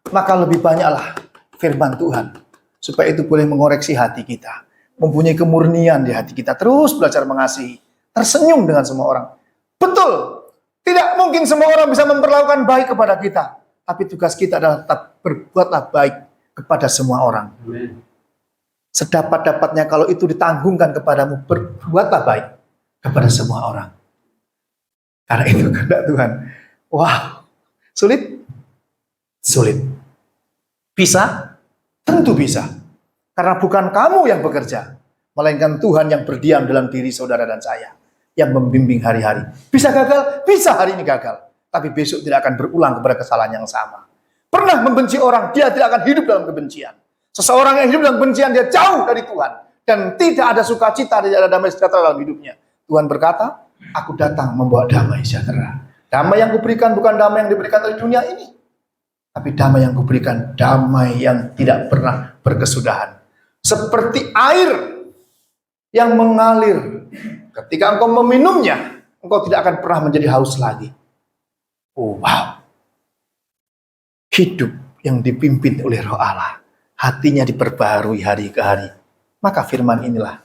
Maka lebih banyaklah firman Tuhan. Supaya itu boleh mengoreksi hati kita. Mempunyai kemurnian di hati kita. Terus belajar mengasihi. Tersenyum dengan semua orang. Betul. Tidak mungkin semua orang bisa memperlakukan baik kepada kita. Tapi tugas kita adalah tetap berbuatlah baik kepada semua orang. Sedapat-dapatnya kalau itu ditanggungkan kepadamu, berbuatlah baik kepada semua orang. Karena itu kehendak Tuhan. Wow, Sulit? Sulit. Bisa? Tentu bisa. Karena bukan kamu yang bekerja, melainkan Tuhan yang berdiam dalam diri saudara dan saya, yang membimbing hari-hari. Bisa gagal? Bisa hari ini gagal. Tapi besok tidak akan berulang kepada kesalahan yang sama. Pernah membenci orang, dia tidak akan hidup dalam kebencian. Seseorang yang hidup dalam kebencian, dia jauh dari Tuhan. Dan tidak ada sukacita, tidak ada damai sejahtera dalam hidupnya. Tuhan berkata, aku datang membawa damai sejahtera. Damai yang kuberikan bukan damai yang diberikan oleh dunia ini. Tapi damai yang kuberikan, damai yang tidak pernah berkesudahan. Seperti air yang mengalir. Ketika engkau meminumnya, engkau tidak akan pernah menjadi haus lagi. Oh, wow. Hidup yang dipimpin oleh Roh Allah, hatinya diperbaharui hari ke hari. Maka firman inilah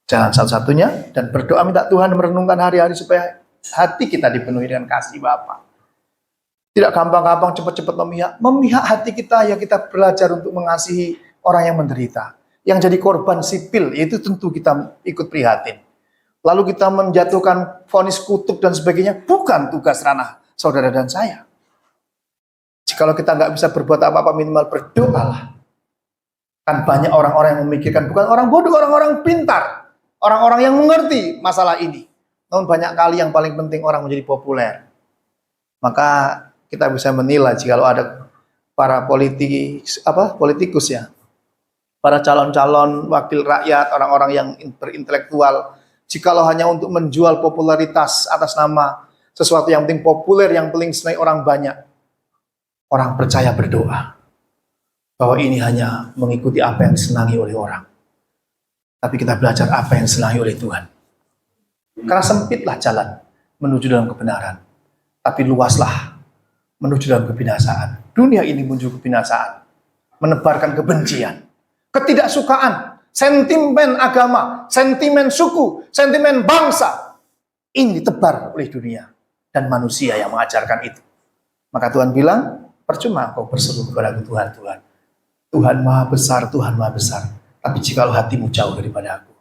jalan satu-satunya, dan berdoa minta Tuhan merenungkan hari-hari supaya hati kita dipenuhi dengan kasih Bapa. Tidak gampang-gampang cepat-cepat memihak. Memihak hati kita, ya kita belajar untuk mengasihi orang yang menderita. Yang jadi korban sipil, itu tentu kita ikut prihatin. Lalu kita menjatuhkan vonis kutuk dan sebagainya, bukan tugas ranah saudara dan saya. Jikalau kita nggak bisa berbuat apa-apa, minimal berdoalah. Kan banyak orang-orang yang memikirkan, bukan orang bodoh, orang-orang pintar. Orang-orang yang mengerti masalah ini. Namun banyak kali yang paling penting orang menjadi populer. Maka kita bisa menilai jikalau ada para politikus ya. Para calon-calon wakil rakyat, orang-orang yang berintelektual. Jikalau hanya untuk menjual popularitas atas nama sesuatu yang penting populer, yang paling senang orang banyak. Orang percaya berdoa bahwa ini hanya mengikuti apa yang disenangi oleh orang. Tapi kita belajar apa yang disenangi oleh Tuhan. Karena sempitlah jalan menuju dalam kebenaran, tapi luaslah menuju dalam kebinasaan. Dunia ini menuju kebinasaan, menebarkan kebencian, ketidaksukaan, sentimen agama, sentimen suku, sentimen bangsa. Ini ditebar oleh dunia dan manusia yang mengajarkan itu. Maka Tuhan bilang, percuma kau berseru kepada Tuhan, Tuhan. Tuhan Maha Besar, Tuhan Maha Besar. Tapi jikalau hatimu jauh daripada aku,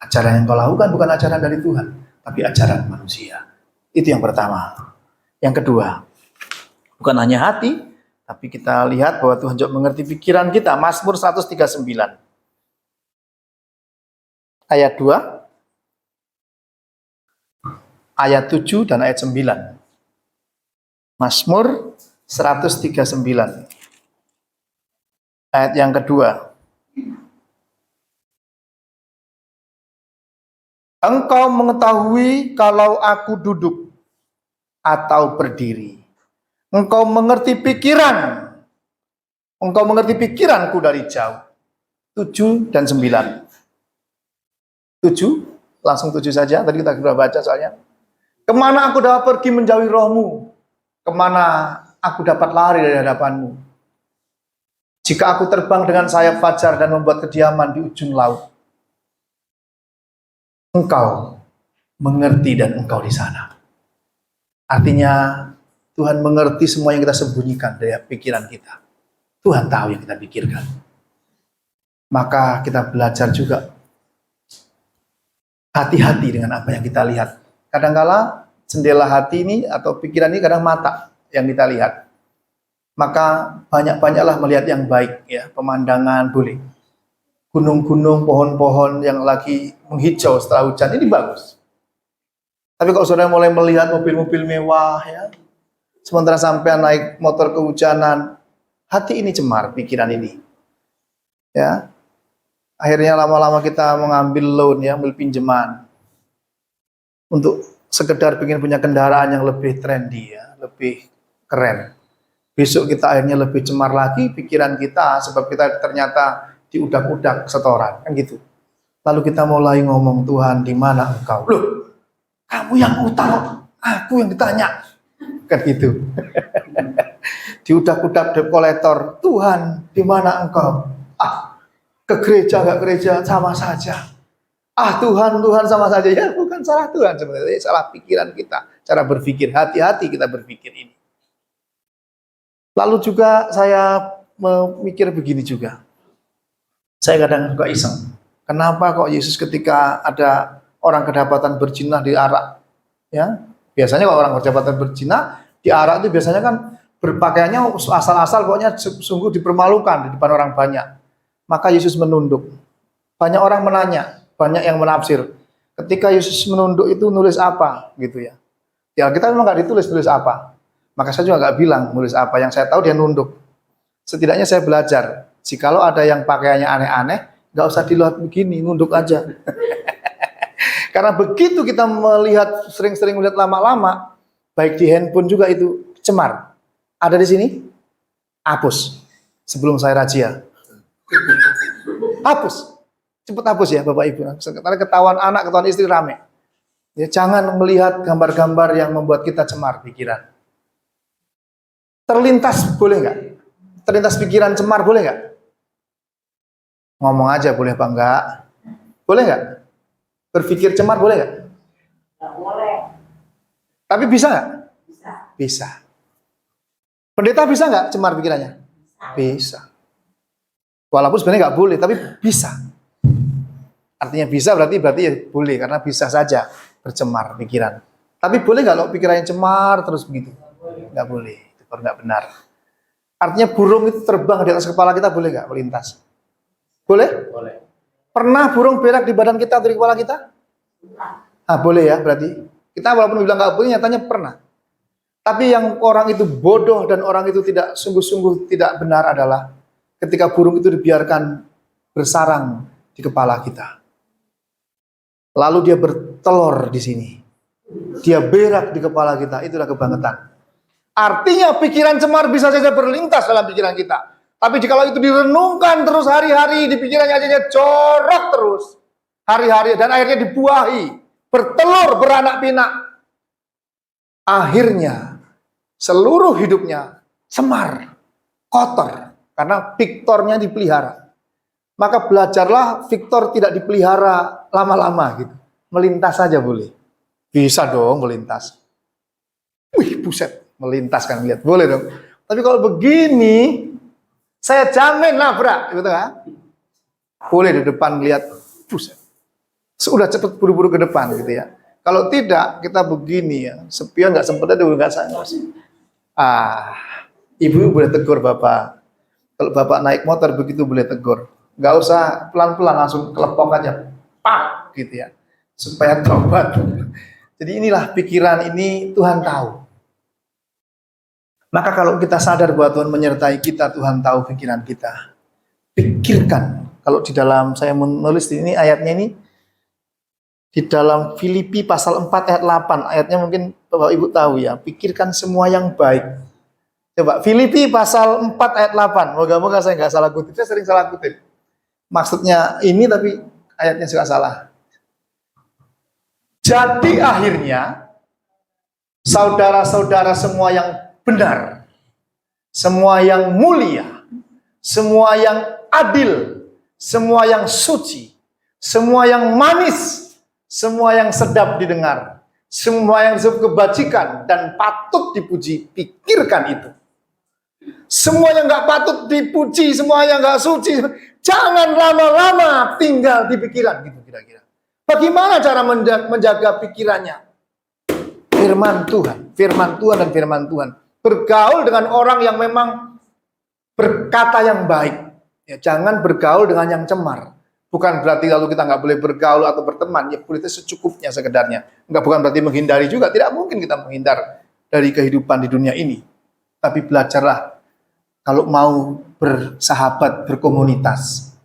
ajaran yang kau lakukan bukan ajaran dari Tuhan, tapi ajaran manusia. Itu yang pertama. Yang kedua, bukan hanya hati, tapi kita lihat bahwa Tuhan juga mengerti pikiran kita. Mazmur 139. Ayat 2, ayat 7, dan ayat 9. Mazmur 139. Ayat yang kedua. Engkau mengetahui kalau aku duduk atau berdiri. Engkau mengerti pikiran. Engkau mengerti pikiranku dari jauh. 7 dan 9. 7, langsung 7 saja. Tadi kita sudah baca soalnya. Kemana aku dapat pergi menjauhi rohmu? Kemana aku dapat lari dari hadapanmu? Jika aku terbang dengan sayap fajar dan membuat kediaman di ujung laut, Engkau mengerti dan Engkau di sana. Artinya Tuhan mengerti semua yang kita sembunyikan dari pikiran kita. Tuhan tahu yang kita pikirkan. Maka kita belajar juga hati-hati dengan apa yang kita lihat. Kadangkala jendela hati ini atau pikiran ini kadang mata yang kita lihat. Maka banyak-banyaklah melihat yang baik ya, pemandangan boleh. Gunung-gunung, pohon-pohon yang lagi menghijau setelah hujan, ini bagus. Tapi kalau saudara mulai melihat mobil-mobil mewah ya, sementara sampai naik motor kehujanan, hati ini cemar, pikiran ini. Ya. Akhirnya lama-lama kita mengambil loan ya, ambil pinjaman. Untuk sekedar ingin punya kendaraan yang lebih trendy ya, lebih keren. Besok kita akhirnya lebih cemar lagi pikiran kita sebab kita ternyata diudak-udak setoran kan gitu. Lalu kita mulai ngomong, Tuhan di mana Engkau? Loh, kamu yang utang, aku yang ditanya. Kan gitu. Diudak-udak debt collector, Tuhan di mana Engkau? Ah, ke gereja gak gereja sama saja. Ah Tuhan sama saja. Ya bukan salah Tuhan sebenarnya, salah pikiran kita, cara berpikir. Hati-hati kita berpikir ini. Lalu juga saya memikir begini juga. Saya kadang suka iseng. Kenapa kok Yesus ketika ada orang kedapatan berzina diarak? Ya, biasanya kalau orang kedapatan berzina Di Arak itu biasanya kan berpakaiannya asal-asal, pokoknya sungguh dipermalukan di depan orang banyak. Maka Yesus menunduk. Banyak orang menanya, banyak yang menafsir. Ketika Yesus menunduk itu nulis apa gitu ya. Ya kita memang nggak ditulis apa. Maka saya juga nggak bilang nulis apa. Yang saya tahu dia nunduk. Setidaknya saya belajar. Jikalau ada yang pakaiannya aneh-aneh, nggak usah dilihat begini, nunduk aja. Karena begitu kita melihat, sering-sering melihat lama-lama, baik di handphone juga itu cemar. Ada di sini? Hapus. Sebelum saya razia. Hapus. Cepat hapus ya Bapak Ibu. Karena ketahuan anak, ketahuan istri rame. Ya, jangan melihat gambar-gambar yang membuat kita cemar pikiran. Terlintas boleh nggak? Terlintas pikiran cemar boleh nggak? Ngomong aja boleh apa enggak? Boleh nggak? Berpikir cemar boleh nggak? Nggak boleh. Tapi bisa nggak? Bisa. Bisa. Pendeta bisa nggak cemar pikirannya? Bisa. Walaupun sebenarnya nggak boleh, tapi bisa. Artinya bisa berarti ya boleh, karena bisa saja bercemar pikiran. Tapi boleh nggak kalau pikirannya cemar terus begitu? Nggak boleh. Itu nggak benar. Artinya burung itu terbang di atas kepala kita boleh nggak melintas? Boleh? Boleh. Pernah burung berak di badan kita atau di kepala kita? Ah, boleh ya berarti. Kita walaupun bilang nggak boleh, nyatanya pernah. Tapi yang orang itu bodoh dan orang itu tidak sungguh-sungguh tidak benar adalah ketika burung itu dibiarkan bersarang di kepala kita. Lalu dia bertelur di sini. Dia berak di kepala kita, itulah kebangetan. Artinya pikiran cemar bisa saja berlintas dalam pikiran kita. Tapi jika itu direnungkan terus hari-hari, di pikirannya aja jorok terus. Hari-hari dan akhirnya dibuahi, bertelur, beranak pinak. Akhirnya seluruh hidupnya cemar, kotor. Karena Victornya dipelihara. Maka belajarlah Victor tidak dipelihara lama-lama gitu. Melintas saja boleh. Bisa dong melintas. Wih, buset, melintas kan lihat. Boleh dong. Tapi kalau begini, saya jamin nabrak, gitu kan? Boleh di depan lihat, buset. Sudah cepet buru-buru ke depan gitu ya. Kalau tidak, kita begini ya. Sepion nggak sempat ada nggak sayang. Ibu boleh tegur bapak. Kalau bapak naik motor begitu boleh tegur. Nggak usah pelan-pelan, langsung kelepok aja. Pak, gitu ya. Supaya tobat. Jadi inilah pikiran ini Tuhan tahu. Maka kalau kita sadar bahwa Tuhan menyertai kita, Tuhan tahu pikiran kita. Pikirkan. Kalau di dalam, saya menulis di ini ayatnya ini, di dalam Filipi pasal 4 ayat 8. Ayatnya mungkin Bapak Ibu tahu ya. Pikirkan semua yang baik. Coba, Filipi pasal 4 ayat 8. Moga-moga saya nggak salah kutip. Saya sering salah kutip. Maksudnya ini tapi ayatnya juga salah. Jadi akhirnya, saudara-saudara semua yang benar, semua yang mulia, semua yang adil, semua yang suci, semua yang manis, semua yang sedap didengar, semua yang disebut kebajikan dan patut dipuji, pikirkan itu. Semua yang nggak patut dipuji, semua yang nggak suci, jangan lama-lama tinggal di pikiran gitu kira-kira. Bagaimana cara menjaga pikirannya? Firman Tuhan dan firman Tuhan. Bergaul dengan orang yang memang berkata yang baik. Ya, jangan bergaul dengan yang cemar. Bukan berarti lalu kita nggak boleh bergaul atau berteman. Ya boleh secukupnya sekedarnya. Bukan berarti menghindari juga. Tidak mungkin kita menghindar dari kehidupan di dunia ini. Tapi belajarlah. Kalau mau bersahabat, berkomunitas.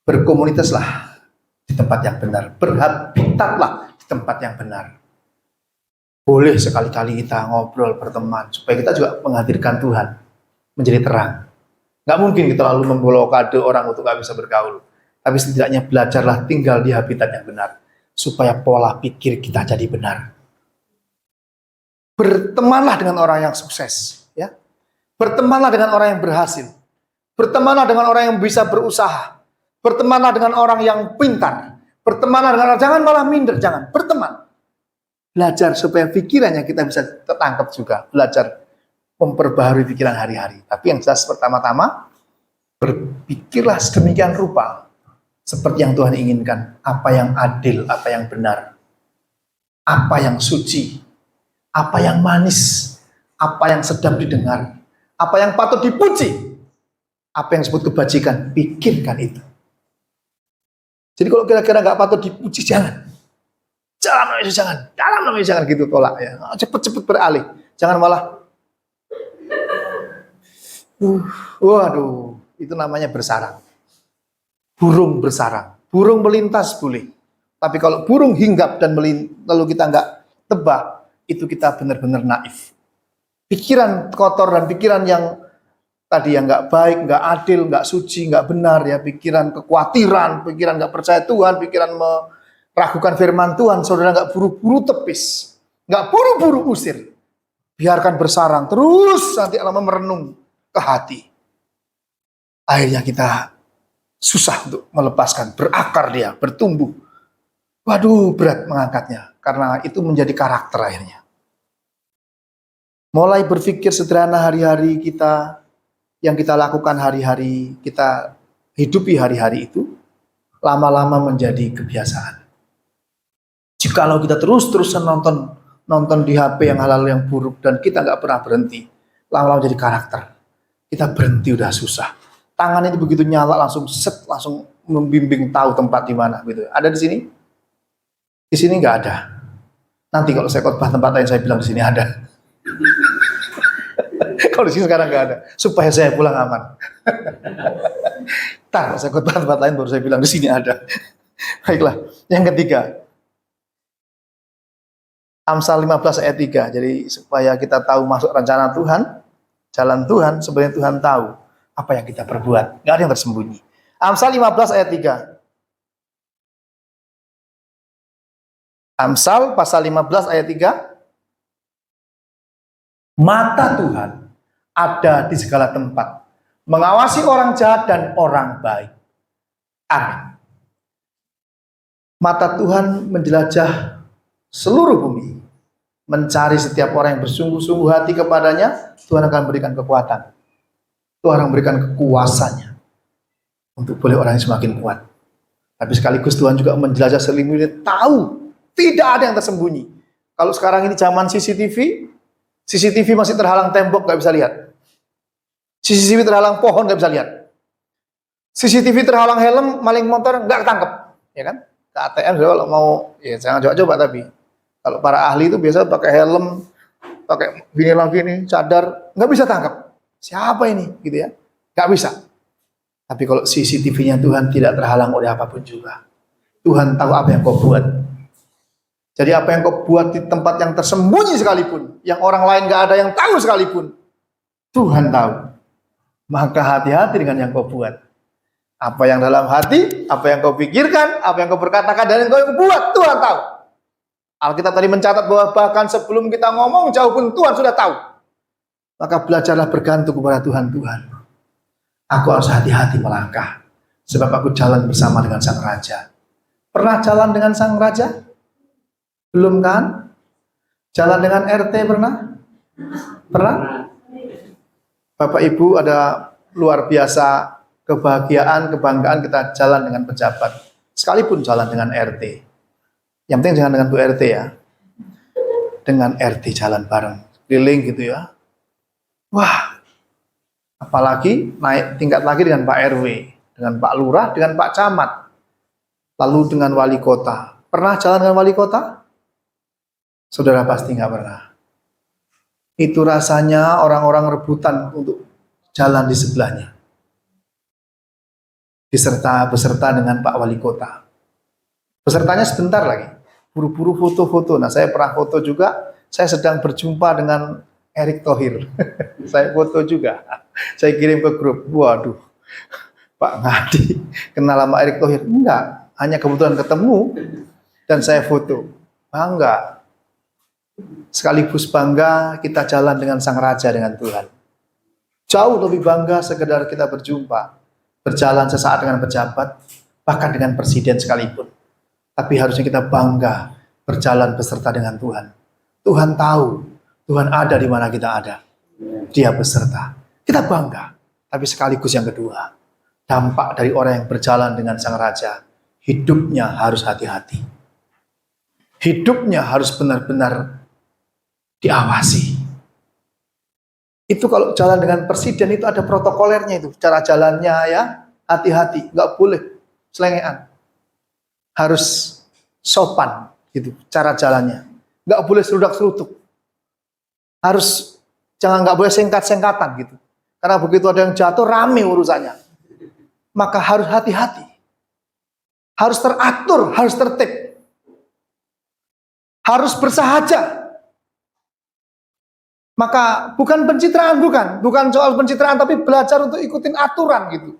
Berkomunitaslah di tempat yang benar. Berhabitatlah di tempat yang benar. Boleh sekali-kali kita ngobrol, berteman. Supaya kita juga menghadirkan Tuhan. Menjadi terang. Nggak mungkin kita lalu memblokade orang untuk nggak bisa bergaul. Tapi setidaknya belajarlah tinggal di habitat yang benar. Supaya pola pikir kita jadi benar. Bertemanlah dengan orang yang sukses. Ya. Bertemanlah dengan orang yang berhasil. Bertemanlah dengan orang yang bisa berusaha. Bertemanlah dengan orang yang pintar. Bertemanlah dengan orang, jangan malah minder, jangan. Berteman. Belajar supaya pikirannya kita bisa tertangkap juga. Belajar memperbaharui pikiran hari-hari. Tapi yang jelas pertama-tama, berpikirlah sedemikian rupa. Seperti yang Tuhan inginkan. Apa yang adil, apa yang benar. Apa yang suci. Apa yang manis. apa yang sedang didengar, apa yang patut dipuji, apa yang disebut kebajikan, pikirkan itu. Jadi kalau kira-kira nggak patut dipuji, jangan. Jalan itu jangan, dalam itu jangan gitu tolak ya. Cepet-cepet beralih, jangan malah waduh, itu namanya bersarang. Burung bersarang, burung melintas boleh. Tapi kalau burung hinggap dan lalu kita nggak tebak, itu kita benar-benar naif. Pikiran kotor dan pikiran yang tadi yang nggak baik, nggak adil, nggak suci, nggak benar ya, pikiran kekhawatiran, pikiran nggak percaya Tuhan, pikiran meragukan firman Tuhan, saudara nggak buru-buru tepis, nggak buru-buru usir, biarkan bersarang terus nanti lama merenung ke hati. Akhirnya kita susah untuk melepaskan, berakar dia, bertumbuh. Waduh, berat mengangkatnya karena itu menjadi karakter akhirnya. Mulai berpikir sederhana hari-hari kita, yang kita lakukan hari-hari, kita hidupi hari-hari itu, lama-lama menjadi kebiasaan. Jikalau kita terus-terusan nonton di HP yang hal-hal yang buruk dan kita nggak pernah berhenti, lama-lama jadi karakter. Kita berhenti udah susah. Tangan itu begitu nyala langsung langsung membimbing tahu tempat di mana gitu. Ada di sini? Di sini nggak ada. Nanti kalau saya khotbah tempat lain saya bilang di sini ada. Kalau di sini sekarang nggak ada, supaya saya pulang aman. Tar, saya khotbah tempat lain baru saya bilang di sini ada. Baiklah, yang ketiga. Amsal 15 ayat 3. Jadi supaya kita tahu masuk rencana Tuhan, jalan Tuhan, sebenarnya Tuhan tahu apa yang kita perbuat. Nggak ada yang tersembunyi. Amsal 15 ayat 3. Amsal pasal 15 ayat 3. Mata Tuhan ada di segala tempat, mengawasi orang jahat dan orang baik. Amin. Mata Tuhan menjelajah seluruh bumi, mencari setiap orang yang bersungguh-sungguh hati kepadanya. Tuhan akan berikan kekuatan, Tuhan akan berikan kekuasaannya untuk boleh orang yang semakin kuat. Tapi sekaligus Tuhan juga menjelajah selimutnya, tahu tidak ada yang tersembunyi. Kalau sekarang ini zaman CCTV masih terhalang tembok, nggak bisa lihat. CCTV terhalang pohon, nggak bisa lihat. CCTV terhalang helm, maling motor, nggak ketangkep, ya kan? Ke ATM kalau mau, ya jangan coba-coba. Tapi kalau para ahli itu biasa pakai helm, pakai gini lagi nih, cadar, nggak bisa tangkap. Siapa ini, gitu ya? Nggak bisa. Tapi kalau CCTV-nya Tuhan tidak terhalang oleh apapun juga. Tuhan tahu apa yang kau buat. Jadi apa yang kau buat di tempat yang tersembunyi sekalipun, yang orang lain nggak ada yang tahu sekalipun, Tuhan tahu. Maka hati-hati dengan yang kau buat. Apa yang dalam hati, apa yang kau pikirkan, apa yang kau berkatakan, dan yang kau buat, Tuhan tahu. Alkitab tadi mencatat bahwa bahkan sebelum kita ngomong jauh pun Tuhan sudah tahu. Maka belajarlah bergantung kepada Tuhan. Aku harus hati-hati melangkah, sebab aku jalan bersama dengan Sang Raja. Pernah jalan dengan Sang Raja? Belum kan? Jalan dengan RT pernah? Pernah? Bapak Ibu, ada luar biasa kebahagiaan, kebanggaan kita jalan dengan pejabat. Sekalipun jalan dengan RT. Yang penting jangan dengan Bu RT ya. Dengan RT jalan bareng, keliling gitu ya. Wah, apalagi naik tingkat lagi dengan Pak RW, dengan Pak Lurah, dengan Pak Camat. Lalu dengan Wali Kota. Pernah jalan dengan Wali Kota? Saudara pasti nggak pernah. Itu rasanya orang-orang rebutan untuk jalan di sebelahnya. Beserta dengan Pak Wali Kota. Pesertanya sebentar lagi. Buru-buru foto-foto. Nah, saya pernah foto juga. Saya sedang berjumpa dengan Erick Thohir. Saya foto juga. Saya kirim ke grup. Waduh, Pak Ngadi kenal sama Erick Thohir? Enggak. Hanya kebetulan ketemu dan saya foto. Bangga. Sekaligus bangga kita jalan dengan Sang Raja, dengan Tuhan. Jauh lebih bangga sekedar kita berjumpa, berjalan sesaat dengan pejabat, bahkan dengan presiden sekalipun. Tapi harusnya kita bangga berjalan beserta dengan Tuhan. Tuhan tahu, Tuhan ada di mana kita ada. Dia beserta. Kita bangga. Tapi sekaligus yang kedua, dampak dari orang yang berjalan dengan Sang Raja, hidupnya harus hati-hati. Hidupnya harus benar-benar diawasi. Itu kalau jalan dengan presiden itu ada protokolernya itu, cara jalannya ya, hati-hati, nggak boleh selengean. Harus sopan gitu, cara jalannya. Nggak boleh serudak-serutuk. Harus nggak boleh singkat-singkatan gitu. Karena begitu ada yang jatuh rame urusannya. Maka harus hati-hati. Harus teratur, harus tertib. Harus bersahaja. Maka bukan pencitraan, bukan soal pencitraan, tapi belajar untuk ikutin aturan gitu.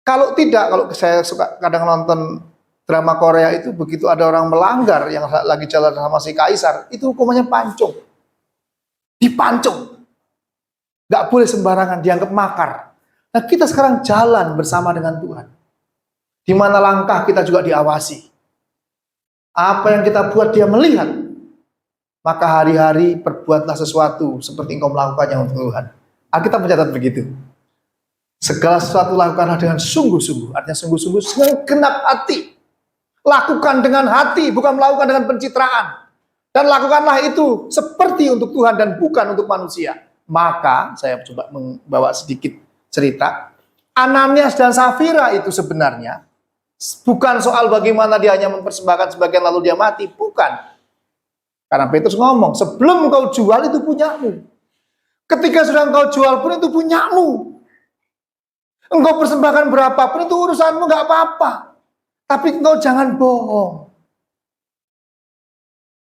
Kalau tidak, kalau saya suka kadang nonton drama Korea itu, begitu ada orang melanggar yang lagi jalan sama si kaisar, itu hukumannya pancung. Dipancung. Nggak boleh sembarangan, dianggap makar. Nah kita sekarang jalan bersama dengan Tuhan. Di mana langkah kita juga diawasi. Apa yang kita buat dia melihat. Maka hari-hari perbuatlah sesuatu seperti engkau melakukannya untuk Tuhan. Alkitab mencatat begitu. Segala sesuatu lakukanlah dengan sungguh-sungguh. Artinya sungguh-sungguh segenap hati. Lakukan dengan hati, bukan melakukan dengan pencitraan. Dan lakukanlah itu seperti untuk Tuhan dan bukan untuk manusia. Maka saya coba membawa sedikit cerita. Ananias dan Safira itu sebenarnya bukan soal bagaimana dia hanya mempersembahkan sebagian lalu dia mati, bukan. Karena Petrus ngomong, sebelum engkau jual itu punyamu. Ketika sudah engkau jual pun itu punyamu. Engkau persembahkan berapapun itu urusanmu, nggak apa-apa. Tapi engkau jangan bohong.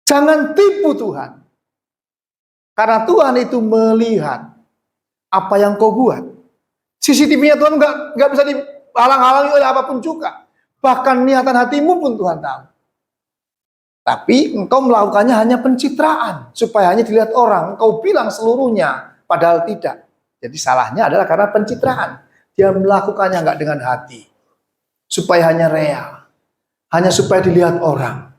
Jangan tipu Tuhan. Karena Tuhan itu melihat apa yang kau buat. CCTV-nya Tuhan nggak bisa dihalang-halangi oleh apapun juga. Bahkan niatan hatimu pun Tuhan tahu. Tapi engkau melakukannya hanya pencitraan. Supaya hanya dilihat orang. Engkau bilang seluruhnya. Padahal tidak. Jadi salahnya adalah karena pencitraan. Dia melakukannya nggak dengan hati. Supaya hanya real. Hanya supaya dilihat orang.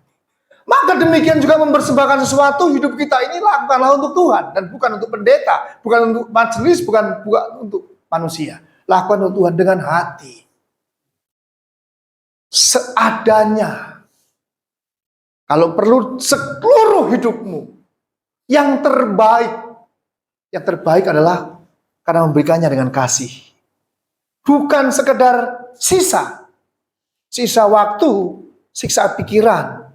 Maka demikian juga mempersembahkan sesuatu. Hidup kita ini lakukanlah untuk Tuhan. Dan bukan untuk pendeta. Bukan untuk majelis. Bukan untuk manusia. Lakukan untuk Tuhan dengan hati. Seadanya. Kalau perlu seluruh hidupmu. Yang terbaik. Yang terbaik adalah karena memberikannya dengan kasih. Bukan sekedar sisa. Sisa waktu. Sisa pikiran.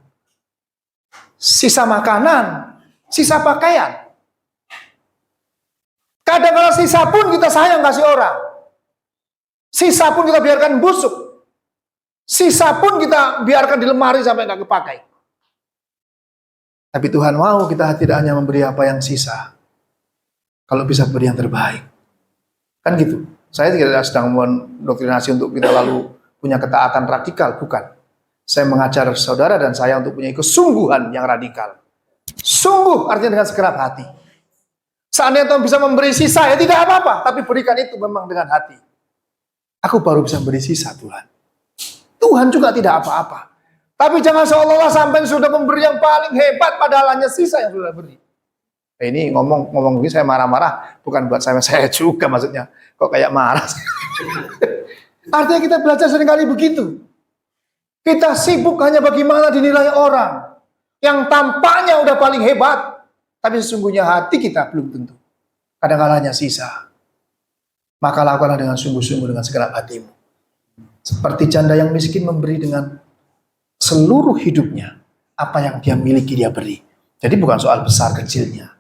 Sisa makanan. Sisa pakaian. Kadang-kadang sisa pun kita sayang kasih orang. Sisa pun kita biarkan busuk. Sisa pun kita biarkan di lemari sampai nggak kepakai. Tapi Tuhan mau kita tidak hanya memberi apa yang sisa. Kalau bisa beri yang terbaik. Kan gitu. Saya tidak sedang mendoktrinasi untuk kita lalu punya ketaatan radikal. Bukan. Saya mengajar saudara dan saya untuk punya kesungguhan yang radikal. Sungguh artinya dengan segenap hati. Seandainya Tuhan bisa memberi sisa, ya tidak apa-apa. Tapi berikan itu memang dengan hati. Aku baru bisa beri sisa Tuhan. Tuhan juga tidak apa-apa. Tapi jangan seolah-olah sampai sudah memberi yang paling hebat padahal hanya sisa yang sudah beri. Ini ngomong begini saya marah-marah, bukan buat saya juga maksudnya. Kok kayak marah? Artinya kita belajar seringkali begitu. Kita sibuk hanya bagaimana dinilai orang yang tampaknya udah paling hebat, tapi sesungguhnya hati kita belum tentu. Kadang-kadang hanya sisa. Maka lakukanlah dengan sungguh-sungguh dengan segenap hatimu. Seperti janda yang miskin memberi dengan seluruh hidupnya, apa yang dia miliki dia beri. Jadi bukan soal besar kecilnya,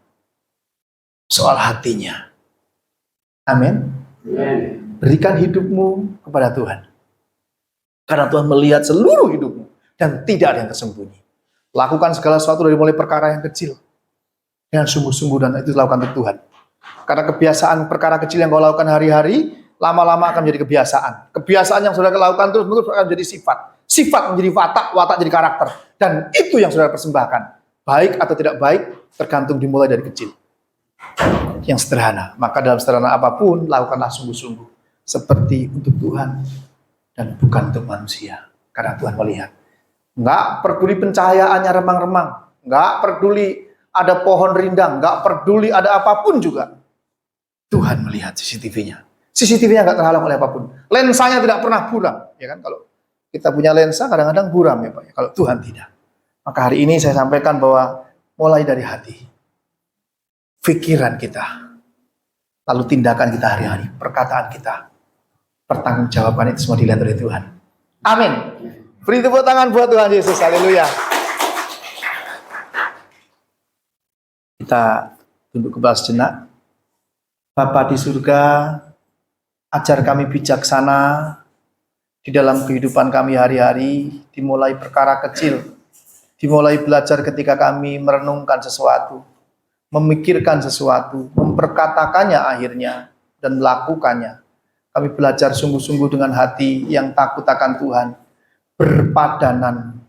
soal hatinya. Amin. Berikan hidupmu kepada Tuhan. Karena Tuhan melihat seluruh hidupmu dan tidak ada yang tersembunyi. Lakukan segala sesuatu dari mulai perkara yang kecil dengan sungguh-sungguh dan itu lakukan untuk Tuhan. Karena kebiasaan perkara kecil yang kau lakukan hari-hari lama-lama akan menjadi kebiasaan. Kebiasaan yang sudah kau lakukan terus-menerus akan menjadi sifat. Sifat menjadi watak, watak jadi karakter. Dan itu yang sudah persembahkan. Baik atau tidak baik, tergantung dimulai dari kecil. Yang sederhana. Maka dalam sederhana apapun, lakukanlah sungguh-sungguh. Seperti untuk Tuhan. Dan bukan untuk manusia. Karena Tuhan melihat. Nggak peduli pencahayaannya remang-remang. Nggak peduli ada pohon rindang. Nggak peduli ada apapun juga. Tuhan melihat CCTV-nya. CCTV-nya nggak terhalang oleh apapun. Lensanya tidak pernah buram. Ya kan, kalau kita punya lensa kadang-kadang buram ya Pak. Kalau Tuhan tidak. Maka hari ini saya sampaikan bahwa mulai dari hati. pikiran kita, lalu tindakan kita hari-hari, perkataan kita, pertanggungjawaban itu semua dilihat oleh Tuhan. Amin. Beri tepuk tangan buat Tuhan Yesus. Haleluya. Kita tunduk kepala sejenak. Bapa di surga, ajar kami bijaksana di dalam kehidupan kami hari-hari, dimulai perkara kecil, dimulai belajar ketika kami merenungkan sesuatu, memikirkan sesuatu, memperkatakannya akhirnya, dan melakukannya. Kami belajar sungguh-sungguh dengan hati yang takut akan Tuhan, berpadanan,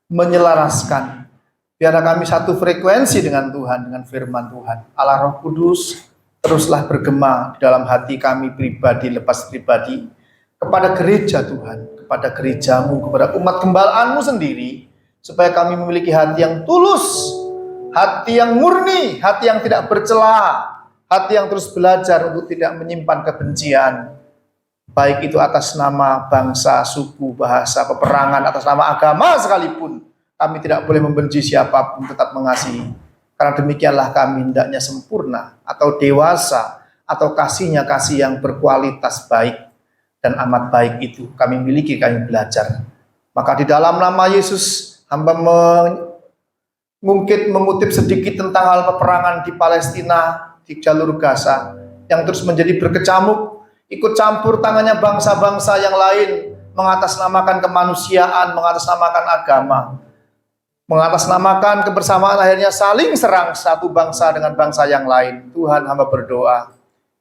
menyelaraskan. Biarlah kami satu frekuensi dengan Tuhan, dengan firman Tuhan. Allah Roh Kudus, teruslah bergema di dalam hati kami pribadi, lepas pribadi, kepada gereja Tuhan, kepada gerejamu, kepada umat gembalaanmu sendiri, supaya kami memiliki hati yang tulus, hati yang murni, hati yang tidak bercela, hati yang terus belajar untuk tidak menyimpan kebencian, baik itu atas nama bangsa, suku, bahasa, peperangan, atas nama agama sekalipun. Kami tidak boleh membenci siapapun, tetap mengasihi. Karena demikianlah kami hendaknya sempurna, atau dewasa, atau kasihnya kasih yang berkualitas baik, dan amat baik itu kami miliki, kami belajar. Maka di dalam nama Yesus, hamba mengutip sedikit tentang hal peperangan di Palestina, di jalur Gaza, yang terus menjadi berkecamuk, ikut campur tangannya bangsa-bangsa yang lain, mengatasnamakan kemanusiaan, mengatasnamakan agama, mengatasnamakan kebersamaan, akhirnya saling serang satu bangsa dengan bangsa yang lain. Tuhan, hamba berdoa,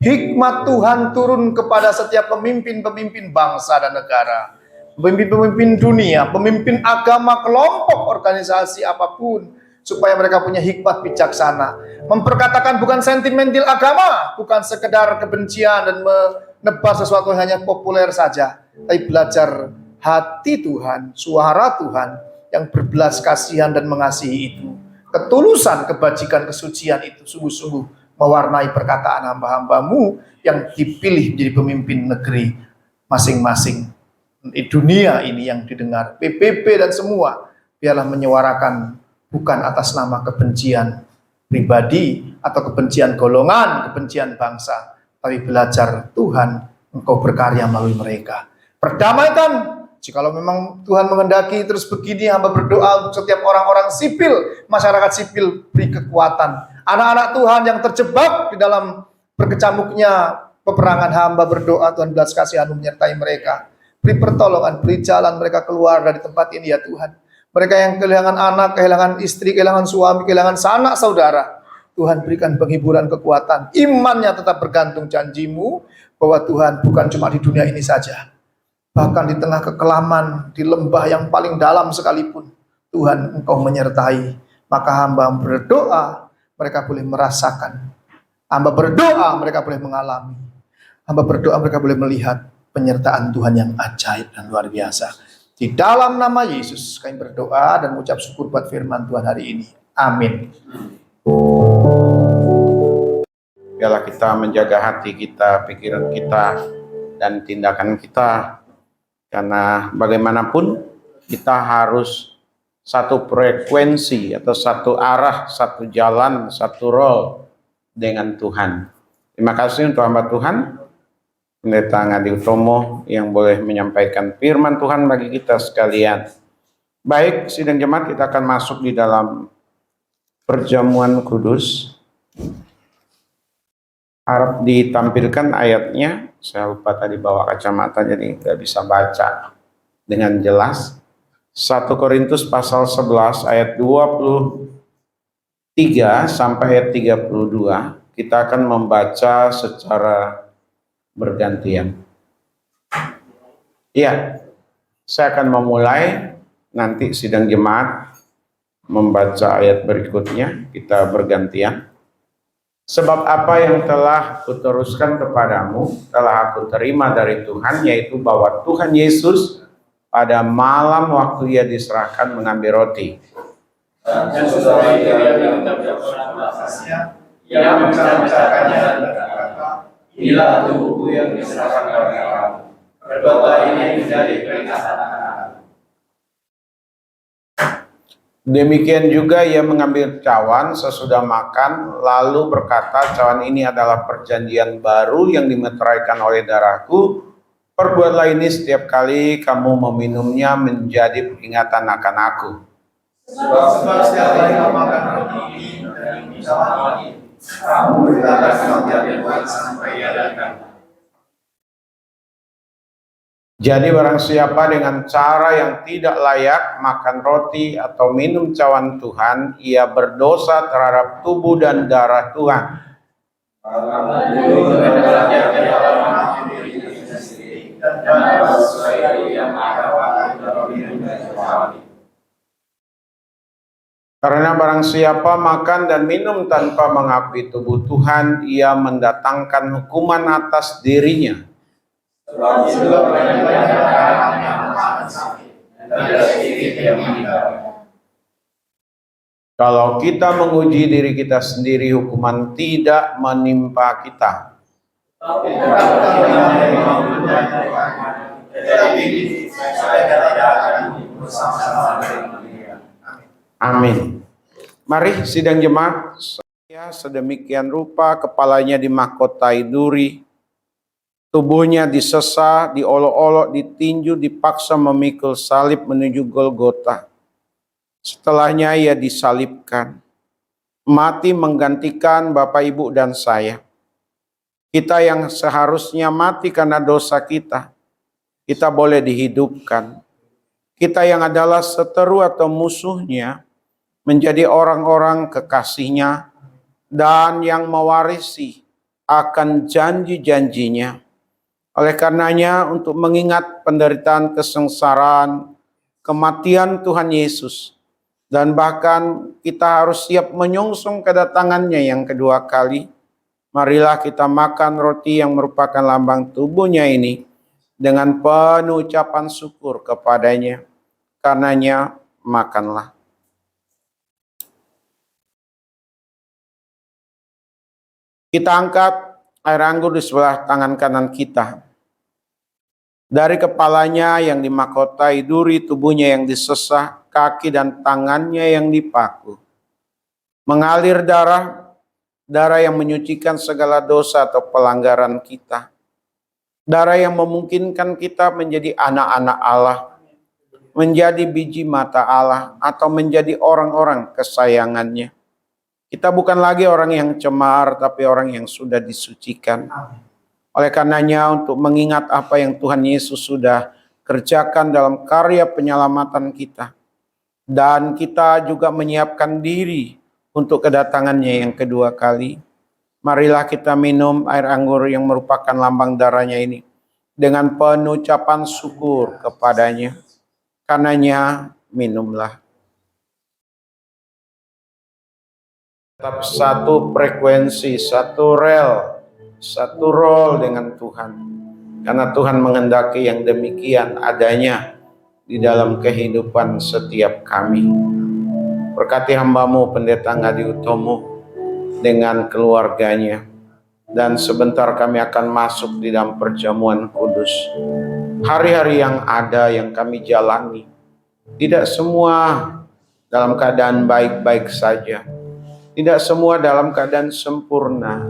hikmat Tuhan turun kepada setiap pemimpin-pemimpin bangsa dan negara, pemimpin-pemimpin dunia, pemimpin agama, kelompok, organisasi apapun, supaya mereka punya hikmat bijaksana, memperkatakan bukan sentimental agama, bukan sekedar kebencian dan menebar sesuatu yang hanya populer saja, tapi belajar hati Tuhan, suara Tuhan yang berbelas kasihan dan mengasihi itu. Ketulusan, kebajikan, kesucian itu sungguh-sungguh mewarnai perkataan hamba-hambamu yang dipilih menjadi pemimpin negeri masing-masing. Di dunia ini yang didengar, PBB dan semua, biarlah menyuarakan bukan atas nama kebencian pribadi atau kebencian golongan, kebencian bangsa, tapi belajar Tuhan, Engkau berkarya melalui mereka. Perdamaikan. Jikalau memang Tuhan menghendaki terus begini, hamba berdoa untuk setiap orang-orang sipil, masyarakat sipil, beri kekuatan. Anak-anak Tuhan yang terjebak di dalam berkecamuknya peperangan, hamba berdoa Tuhan belas kasihan menyertai mereka. Beri pertolongan, beri jalan mereka keluar dari tempat ini ya Tuhan. Mereka yang kehilangan anak, kehilangan istri, kehilangan suami, kehilangan sanak saudara, Tuhan berikan penghiburan, kekuatan. Imannya tetap bergantung janjimu bahwa Tuhan bukan cuma di dunia ini saja, bahkan di tengah kekelaman, di lembah yang paling dalam sekalipun, Tuhan Engkau menyertai. Maka hamba berdoa, mereka boleh merasakan. Hamba berdoa, mereka boleh mengalami. Hamba berdoa, mereka boleh melihat penyertaan Tuhan yang ajaib dan luar biasa. Di dalam nama Yesus, kami berdoa dan mengucap syukur buat firman Tuhan hari ini. Amin. Biarlah kita menjaga hati kita, pikiran kita, dan tindakan kita. Karena bagaimanapun kita harus satu frekuensi atau satu arah, satu jalan, satu role dengan Tuhan. Terima kasih untuk hamba Tuhan, Pendeta Ngadi Utomo, yang boleh menyampaikan firman Tuhan bagi kita sekalian. Baik, sidang jemaat, kita akan masuk di dalam perjamuan kudus. Harap ditampilkan ayatnya. Saya lupa tadi bawa kacamata jadi nggak bisa baca dengan jelas. 1 Korintus pasal 11 ayat 23 sampai ayat 32. Kita akan membaca secara bergantian. Ya, saya akan memulai, nanti sidang jemaat membaca ayat berikutnya, kita bergantian. Sebab apa yang telah kuteruskan kepadamu telah aku terima dari Tuhan, yaitu bahwa Tuhan Yesus pada malam waktu ia diserahkan mengambil roti. Dan sesudah itu ia memecah-mecahkannya dan berkata, inilah tubuhku yang diserahkan kepada kamu. Berdoalah ini menjadi peringatan akan aku. Demikian juga ia mengambil cawan sesudah makan, lalu berkata, cawan ini adalah perjanjian baru yang dimeteraikan oleh darahku. Perbuatlah ini setiap kali kamu meminumnya menjadi peringatan akan aku. Sebab setiap kali kamu makan roti ini dan minum cawan ini, kamu berkata kematian Tuhan sampai ia datang. Jadi barang siapa dengan cara yang tidak layak makan roti atau minum cawan Tuhan, ia berdosa terhadap tubuh dan darah Tuhan. Karena barang siapa makan dan minum tanpa mengakui tubuh Tuhan, ia mendatangkan hukuman atas dirinya. Kalau kita menguji diri kita sendiri, hukuman tidak menimpa kita. Amin. Mari sidang jemaat, saya sedemikian rupa kepalanya dimahkotai duri, tubuhnya disesa, diolok-olok, ditinju, dipaksa memikul salib menuju Golgota. Setelahnya ia disalibkan, mati menggantikan Bapak, Ibu, dan saya. Kita yang seharusnya mati karena dosa kita boleh dihidupkan. Kita yang adalah seteru atau musuhnya, menjadi orang-orang kekasihnya, dan yang mewarisi akan janji-janjinya. Oleh karenanya, untuk mengingat penderitaan kesengsaraan, kematian Tuhan Yesus, dan bahkan kita harus siap menyongsong kedatangannya yang kedua kali, marilah kita makan roti yang merupakan lambang tubuhnya ini dengan penuh ucapan syukur kepadanya. Karenanya, makanlah. Kita angkat air anggur di sebelah tangan kanan kita. Dari kepalanya yang dimahkotai duri, tubuhnya yang disesah, kaki dan tangannya yang dipaku. Mengalir darah yang menyucikan segala dosa atau pelanggaran kita. Darah yang memungkinkan kita menjadi anak-anak Allah, menjadi biji mata Allah, atau menjadi orang-orang kesayangannya. Kita bukan lagi orang yang cemar, tapi orang yang sudah disucikan. Oleh karenanya, untuk mengingat apa yang Tuhan Yesus sudah kerjakan dalam karya penyelamatan kita, dan kita juga menyiapkan diri untuk kedatangannya yang kedua kali, marilah kita minum air anggur yang merupakan lambang darahnya ini dengan penuh ucapan syukur kepadanya. Karenanya, minumlah. Tetap satu frekuensi, satu rel, satu role dengan Tuhan. Karena Tuhan menghendaki yang demikian adanya di dalam kehidupan setiap kami. Berkati hamba-Mu Pendeta Ngadi Utomo dengan keluarganya. Dan sebentar kami akan masuk di dalam perjamuan kudus. Hari-hari yang ada yang kami jalani, tidak semua dalam keadaan baik-baik saja. Tidak semua dalam keadaan sempurna.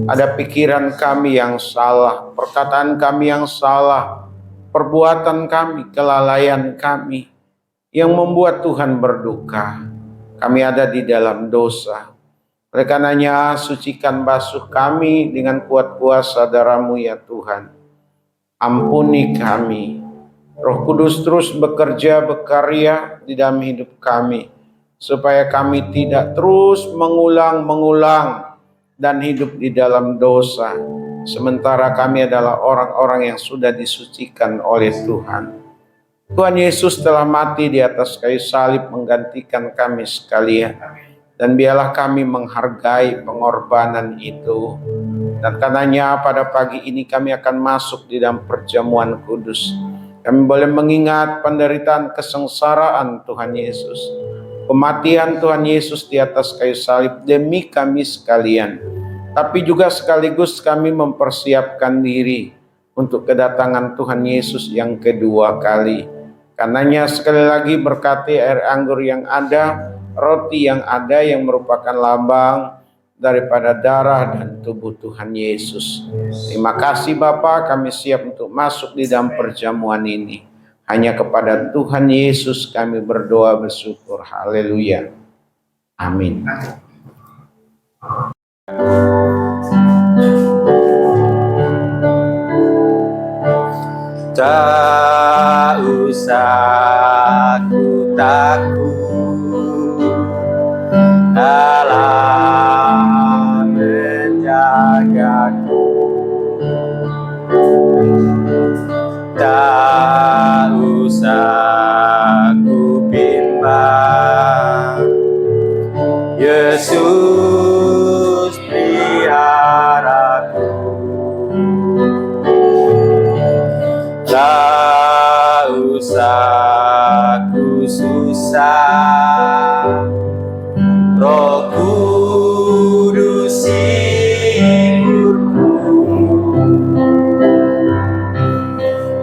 Ada pikiran kami yang salah, perkataan kami yang salah, perbuatan kami, kelalaian kami yang membuat Tuhan berduka. Kami ada di dalam dosa. Oleh karenanya, sucikan basuh kami dengan kuat kuasa darah-Mu ya Tuhan. Ampuni kami. Roh Kudus terus bekerja, berkarya di dalam hidup kami, supaya kami tidak terus mengulang dan hidup di dalam dosa, sementara kami adalah orang-orang yang sudah disucikan oleh Tuhan. Tuhan Yesus telah mati di atas kayu salib menggantikan kami sekalian, dan biarlah kami menghargai pengorbanan itu. Dan karenanya pada pagi ini kami akan masuk di dalam perjamuan kudus. Kami boleh mengingat penderitaan kesengsaraan Tuhan Yesus, kematian Tuhan Yesus di atas kayu salib demi kami sekalian. Tapi juga sekaligus kami mempersiapkan diri untuk kedatangan Tuhan Yesus yang kedua kali. Karenanya sekali lagi berkati air anggur yang ada, roti yang ada yang merupakan lambang daripada darah dan tubuh Tuhan Yesus. Terima kasih Bapa, kami siap untuk masuk di dalam perjamuan ini. Hanya kepada Tuhan Yesus kami berdoa bersyukur. Haleluya. Amin. Tak usah ku takut, Allah menjagaku. Tak usah ku bimbang, Yesus peliharaku. Tak usah ku susah, Roh Kudus hingurku.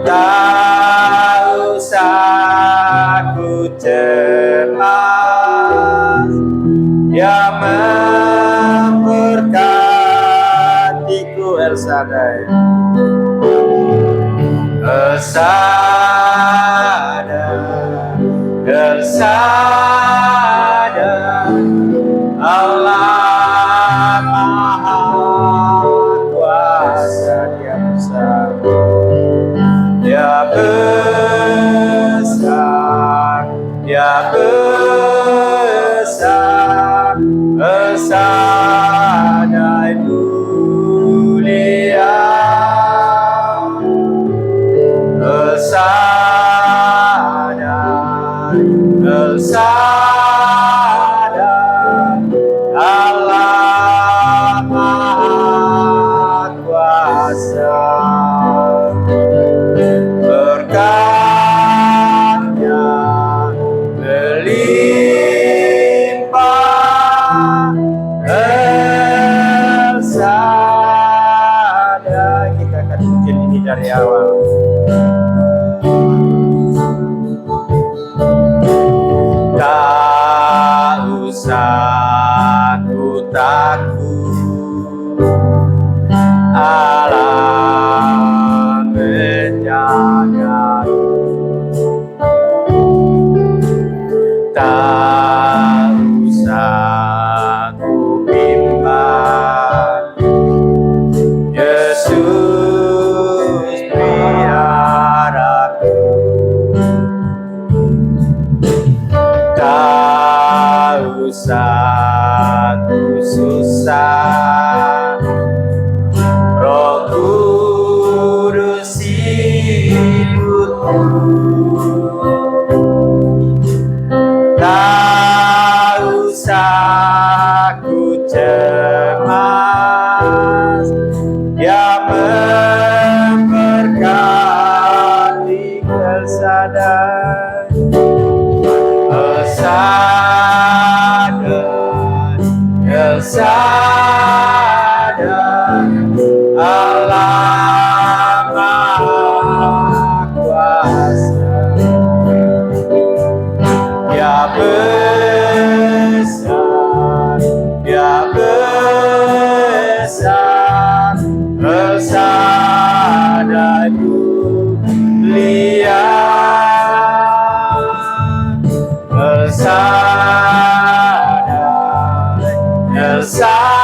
Tak usah ku cemas, Dia memberkatiku. El Shaddai, El Shaddai, El Shaddai, Allah Maha Kuasa. Dia besar, Dia besar, Dia besar. El Shaddai mulia, El Shaddai, El Shaddai, Allah Maha Kuasa. Berkatnya melimpah, El Shaddai. Kita akan puji ini dari awal. Tak usah ku takut, Allah menjagaku. Tak usah ku bimbang, Yesus peliharaku. Tak usah ku susah, Roh Kudus hingurku. Tak usah ku cemas, Dia memberkati. El Shaddai, El Shaddai, El Shaddai, Allah Maha Kuasa. Dia besar, Dia besar. El Shaddai mulia, El Shaddai, El Shaddai,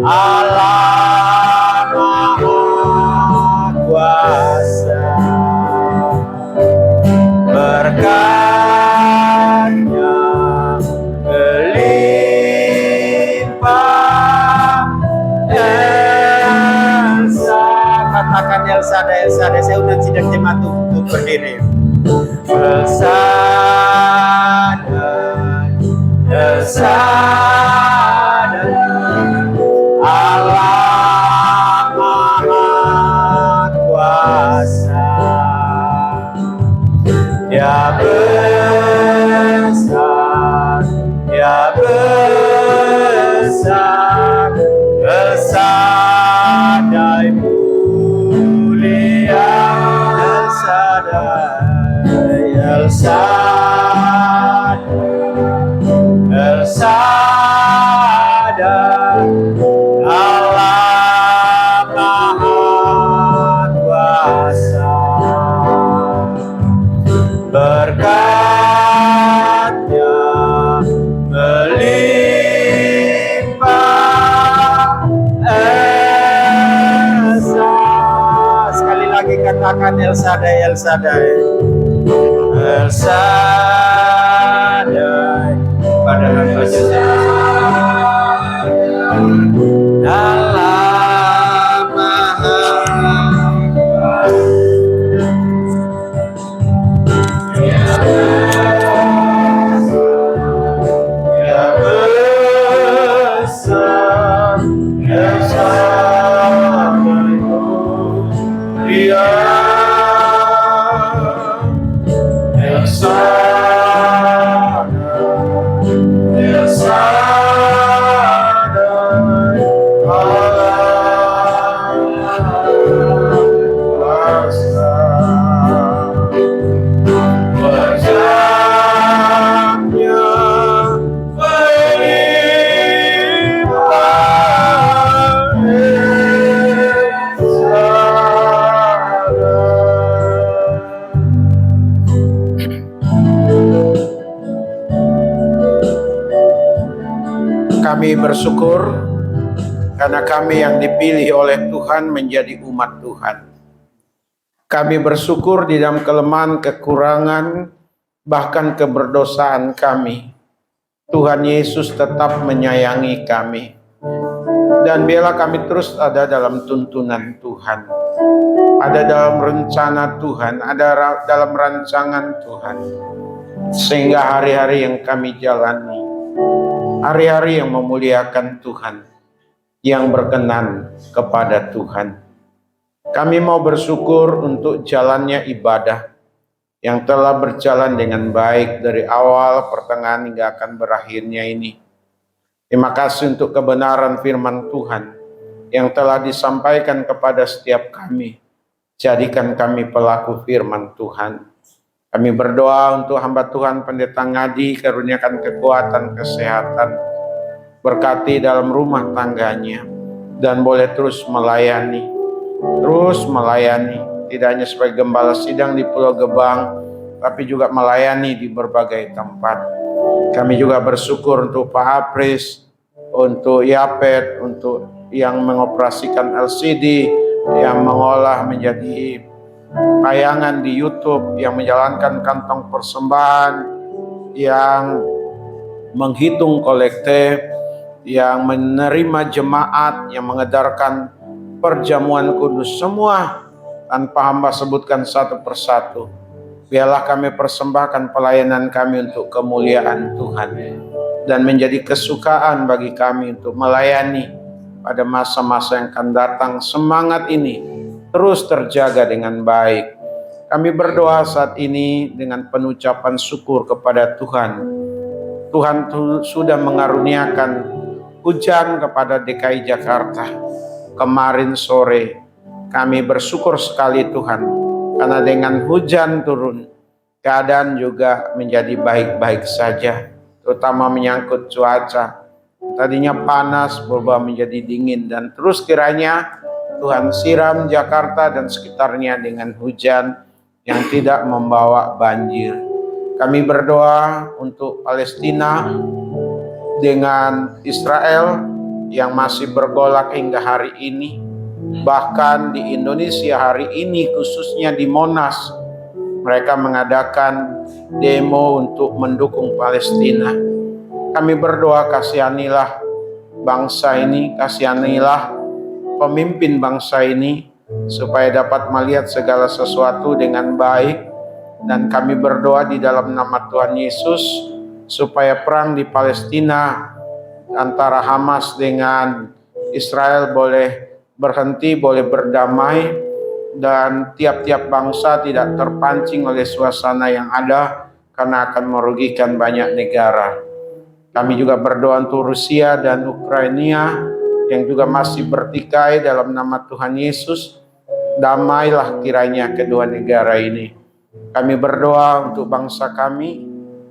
Allah Maha Kuasa. Berkatnya melimpah, El Shaddai. Katakan El Shaddai, El Shaddai. Saya undang sidang jemaat untuk berdiri. El Shaddai, El Shaddai, Allah Maha Kuasa. Dia besar, Dia besar. El Shaddai mulia, El Shaddai. El Shaddai, El Shaddai, El Shaddai. Pada hamba Allah Maha Ya besar, Ya Shaddai, Dia El Shaddai, El Shaddai, Allah Kuasa. Wajahnya berlimpah Kami bersyukur karena kami yang dipilih oleh Tuhan menjadi umat Tuhan. Kami bersyukur di dalam kelemahan, kekurangan, bahkan keberdosaan kami. Tuhan Yesus tetap menyayangi kami. Dan biarlah kami terus ada dalam tuntunan Tuhan. Ada dalam rencana Tuhan, ada dalam rancangan Tuhan. Sehingga hari-hari yang kami jalani, hari-hari yang memuliakan Tuhan, yang berkenan kepada Tuhan. Kami mau bersyukur untuk jalannya ibadah yang telah berjalan dengan baik dari awal, pertengahan, hingga akan berakhirnya ini. Terima kasih untuk kebenaran firman Tuhan yang telah disampaikan kepada setiap kami. Jadikan kami pelaku firman Tuhan. Kami berdoa untuk hamba Tuhan Pendeta Ngadi, karuniakan kekuatan, kesehatan, berkati dalam rumah tangganya, dan boleh terus melayani, tidak hanya sebagai gembala sidang di Pulau Gebang, tapi juga melayani di berbagai tempat. Kami juga bersyukur untuk Pak Apris, untuk Yapet, untuk yang mengoperasikan LCD, yang mengolah menjadi tayangan di YouTube, yang menjalankan kantong persembahan, yang menghitung kolektif, yang menerima jemaat, yang mengedarkan perjamuan kudus, semua tanpa hamba sebutkan satu persatu. Biarlah kami persembahkan pelayanan kami untuk kemuliaan Tuhan dan menjadi kesukaan bagi kami untuk melayani pada masa-masa yang akan datang. Semangat ini terus terjaga dengan baik. Kami berdoa saat ini dengan penuh ucapan syukur kepada Tuhan. Tuhan sudah mengaruniakan hujan kepada DKI Jakarta. Kemarin sore kami bersyukur sekali Tuhan, karena dengan hujan turun, keadaan juga menjadi baik-baik saja, terutama menyangkut cuaca. Tadinya panas berubah menjadi dingin, dan terus kiranya Tuhan siram Jakarta dan sekitarnya dengan hujan yang tidak membawa banjir. Kami berdoa untuk Palestina dengan Israel yang masih bergolak hingga hari ini. Bahkan di Indonesia hari ini, khususnya di Monas, mereka mengadakan demo untuk mendukung Palestina. Kami berdoa, kasihanilah bangsa ini, kasihanilah pemimpin bangsa ini, supaya dapat melihat segala sesuatu dengan baik. Dan kami berdoa di dalam nama Tuhan Yesus, supaya perang di Palestina antara Hamas dengan Israel boleh berhenti, boleh berdamai, dan tiap-tiap bangsa tidak terpancing oleh suasana yang ada, karena akan merugikan banyak negara. Kami juga berdoa untuk Rusia dan Ukraina yang juga masih bertikai. Dalam nama Tuhan Yesus, damailah kiranya kedua negara ini. Kami berdoa untuk bangsa kami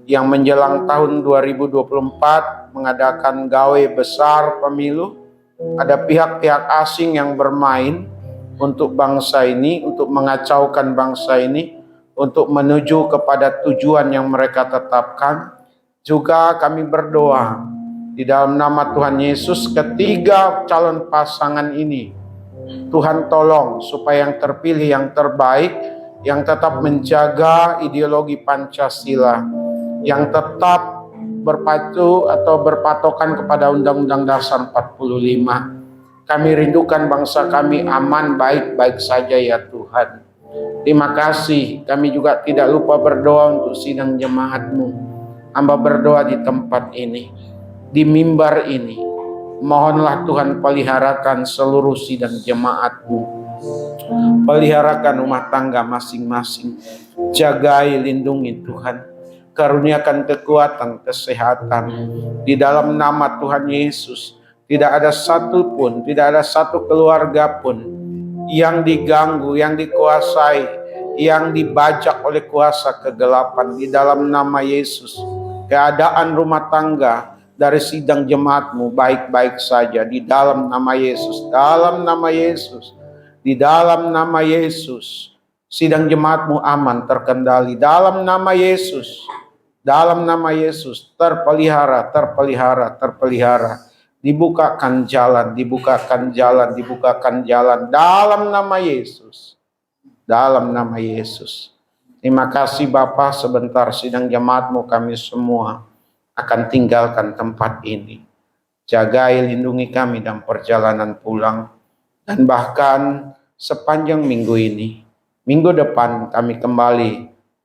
yang menjelang tahun 2024 mengadakan gawe besar pemilu. Ada pihak-pihak asing yang bermain untuk bangsa ini, untuk mengacaukan bangsa ini, untuk menuju kepada tujuan yang mereka tetapkan. Juga kami berdoa di dalam nama Tuhan Yesus, ketiga calon pasangan ini Tuhan tolong supaya yang terpilih, yang terbaik, yang tetap menjaga ideologi Pancasila, yang tetap berpacu atau berpatokan kepada Undang-Undang Dasar 45. Kami rindukan bangsa kami aman, baik-baik saja ya Tuhan. Terima kasih. Kami juga tidak lupa berdoa untuk sidang jemaat-Mu. Hamba berdoa di tempat ini, di mimbar ini. Mohonlah Tuhan peliharakan seluruh sidang jemaat-Mu. Peliharakan rumah tangga masing-masing. Jagai, lindungi Tuhan. Karuniakan kekuatan, kesehatan. Di dalam nama Tuhan Yesus. Tidak ada satu pun, tidak ada satu keluarga pun yang diganggu, yang dikuasai, yang dibajak oleh kuasa kegelapan. Di dalam nama Yesus, keadaan rumah tangga dari sidang jemaat-Mu baik-baik saja. Di dalam nama Yesus, dalam nama Yesus, di dalam nama Yesus, sidang jemaat-Mu aman, terkendali. Dalam nama Yesus, dalam nama Yesus, terpelihara, terpelihara, terpelihara. Dibukakan jalan, dibukakan jalan, dibukakan jalan dalam nama Yesus. Dalam nama Yesus. Terima kasih Bapa, sebentar sidang jemaat-Mu kami semua akan tinggalkan tempat ini. Jagai, lindungi kami dalam perjalanan pulang. Dan bahkan sepanjang minggu ini, minggu depan kami kembali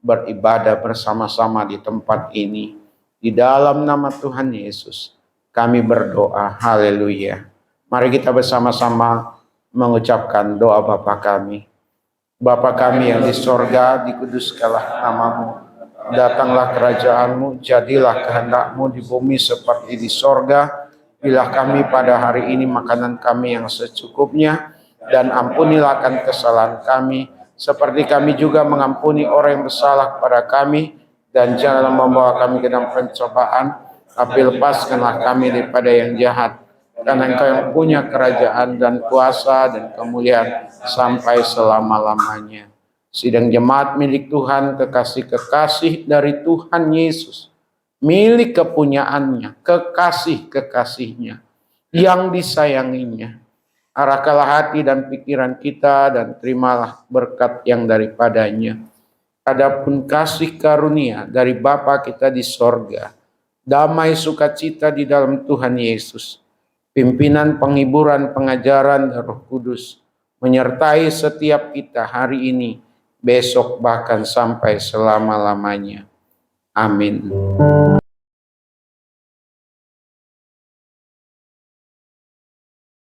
beribadah bersama-sama di tempat ini. Di dalam nama Tuhan Yesus. Kami berdoa, haleluya. Mari kita bersama-sama mengucapkan doa Bapa kami. Bapa kami yang di sorga, dikuduskanlah nama-Mu. Datanglah kerajaan-Mu, jadilah kehendak-Mu di bumi seperti di sorga. Berilah kami pada hari ini makanan kami yang secukupnya, dan ampunilah akan kesalahan kami, seperti kami juga mengampuni orang yang bersalah kepada kami, dan janganlah membawa kami ke dalam pencobaan, tapi lepaskanlah kami daripada yang jahat. Karena Engkau yang punya kerajaan dan kuasa dan kemuliaan sampai selama-lamanya. Sidang jemaat milik Tuhan, kekasih-kekasih dari Tuhan Yesus, milik kepunyaannya, kekasih-kekasihnya, yang disayanginya. Arahkanlah hati dan pikiran kita dan terimalah berkat yang daripadanya. Adapun kasih karunia dari Bapa kita di sorga, damai sukacita di dalam Tuhan Yesus, pimpinan, penghiburan, pengajaran Roh Kudus, menyertai setiap kita hari ini, besok, bahkan sampai selama-lamanya. Amin.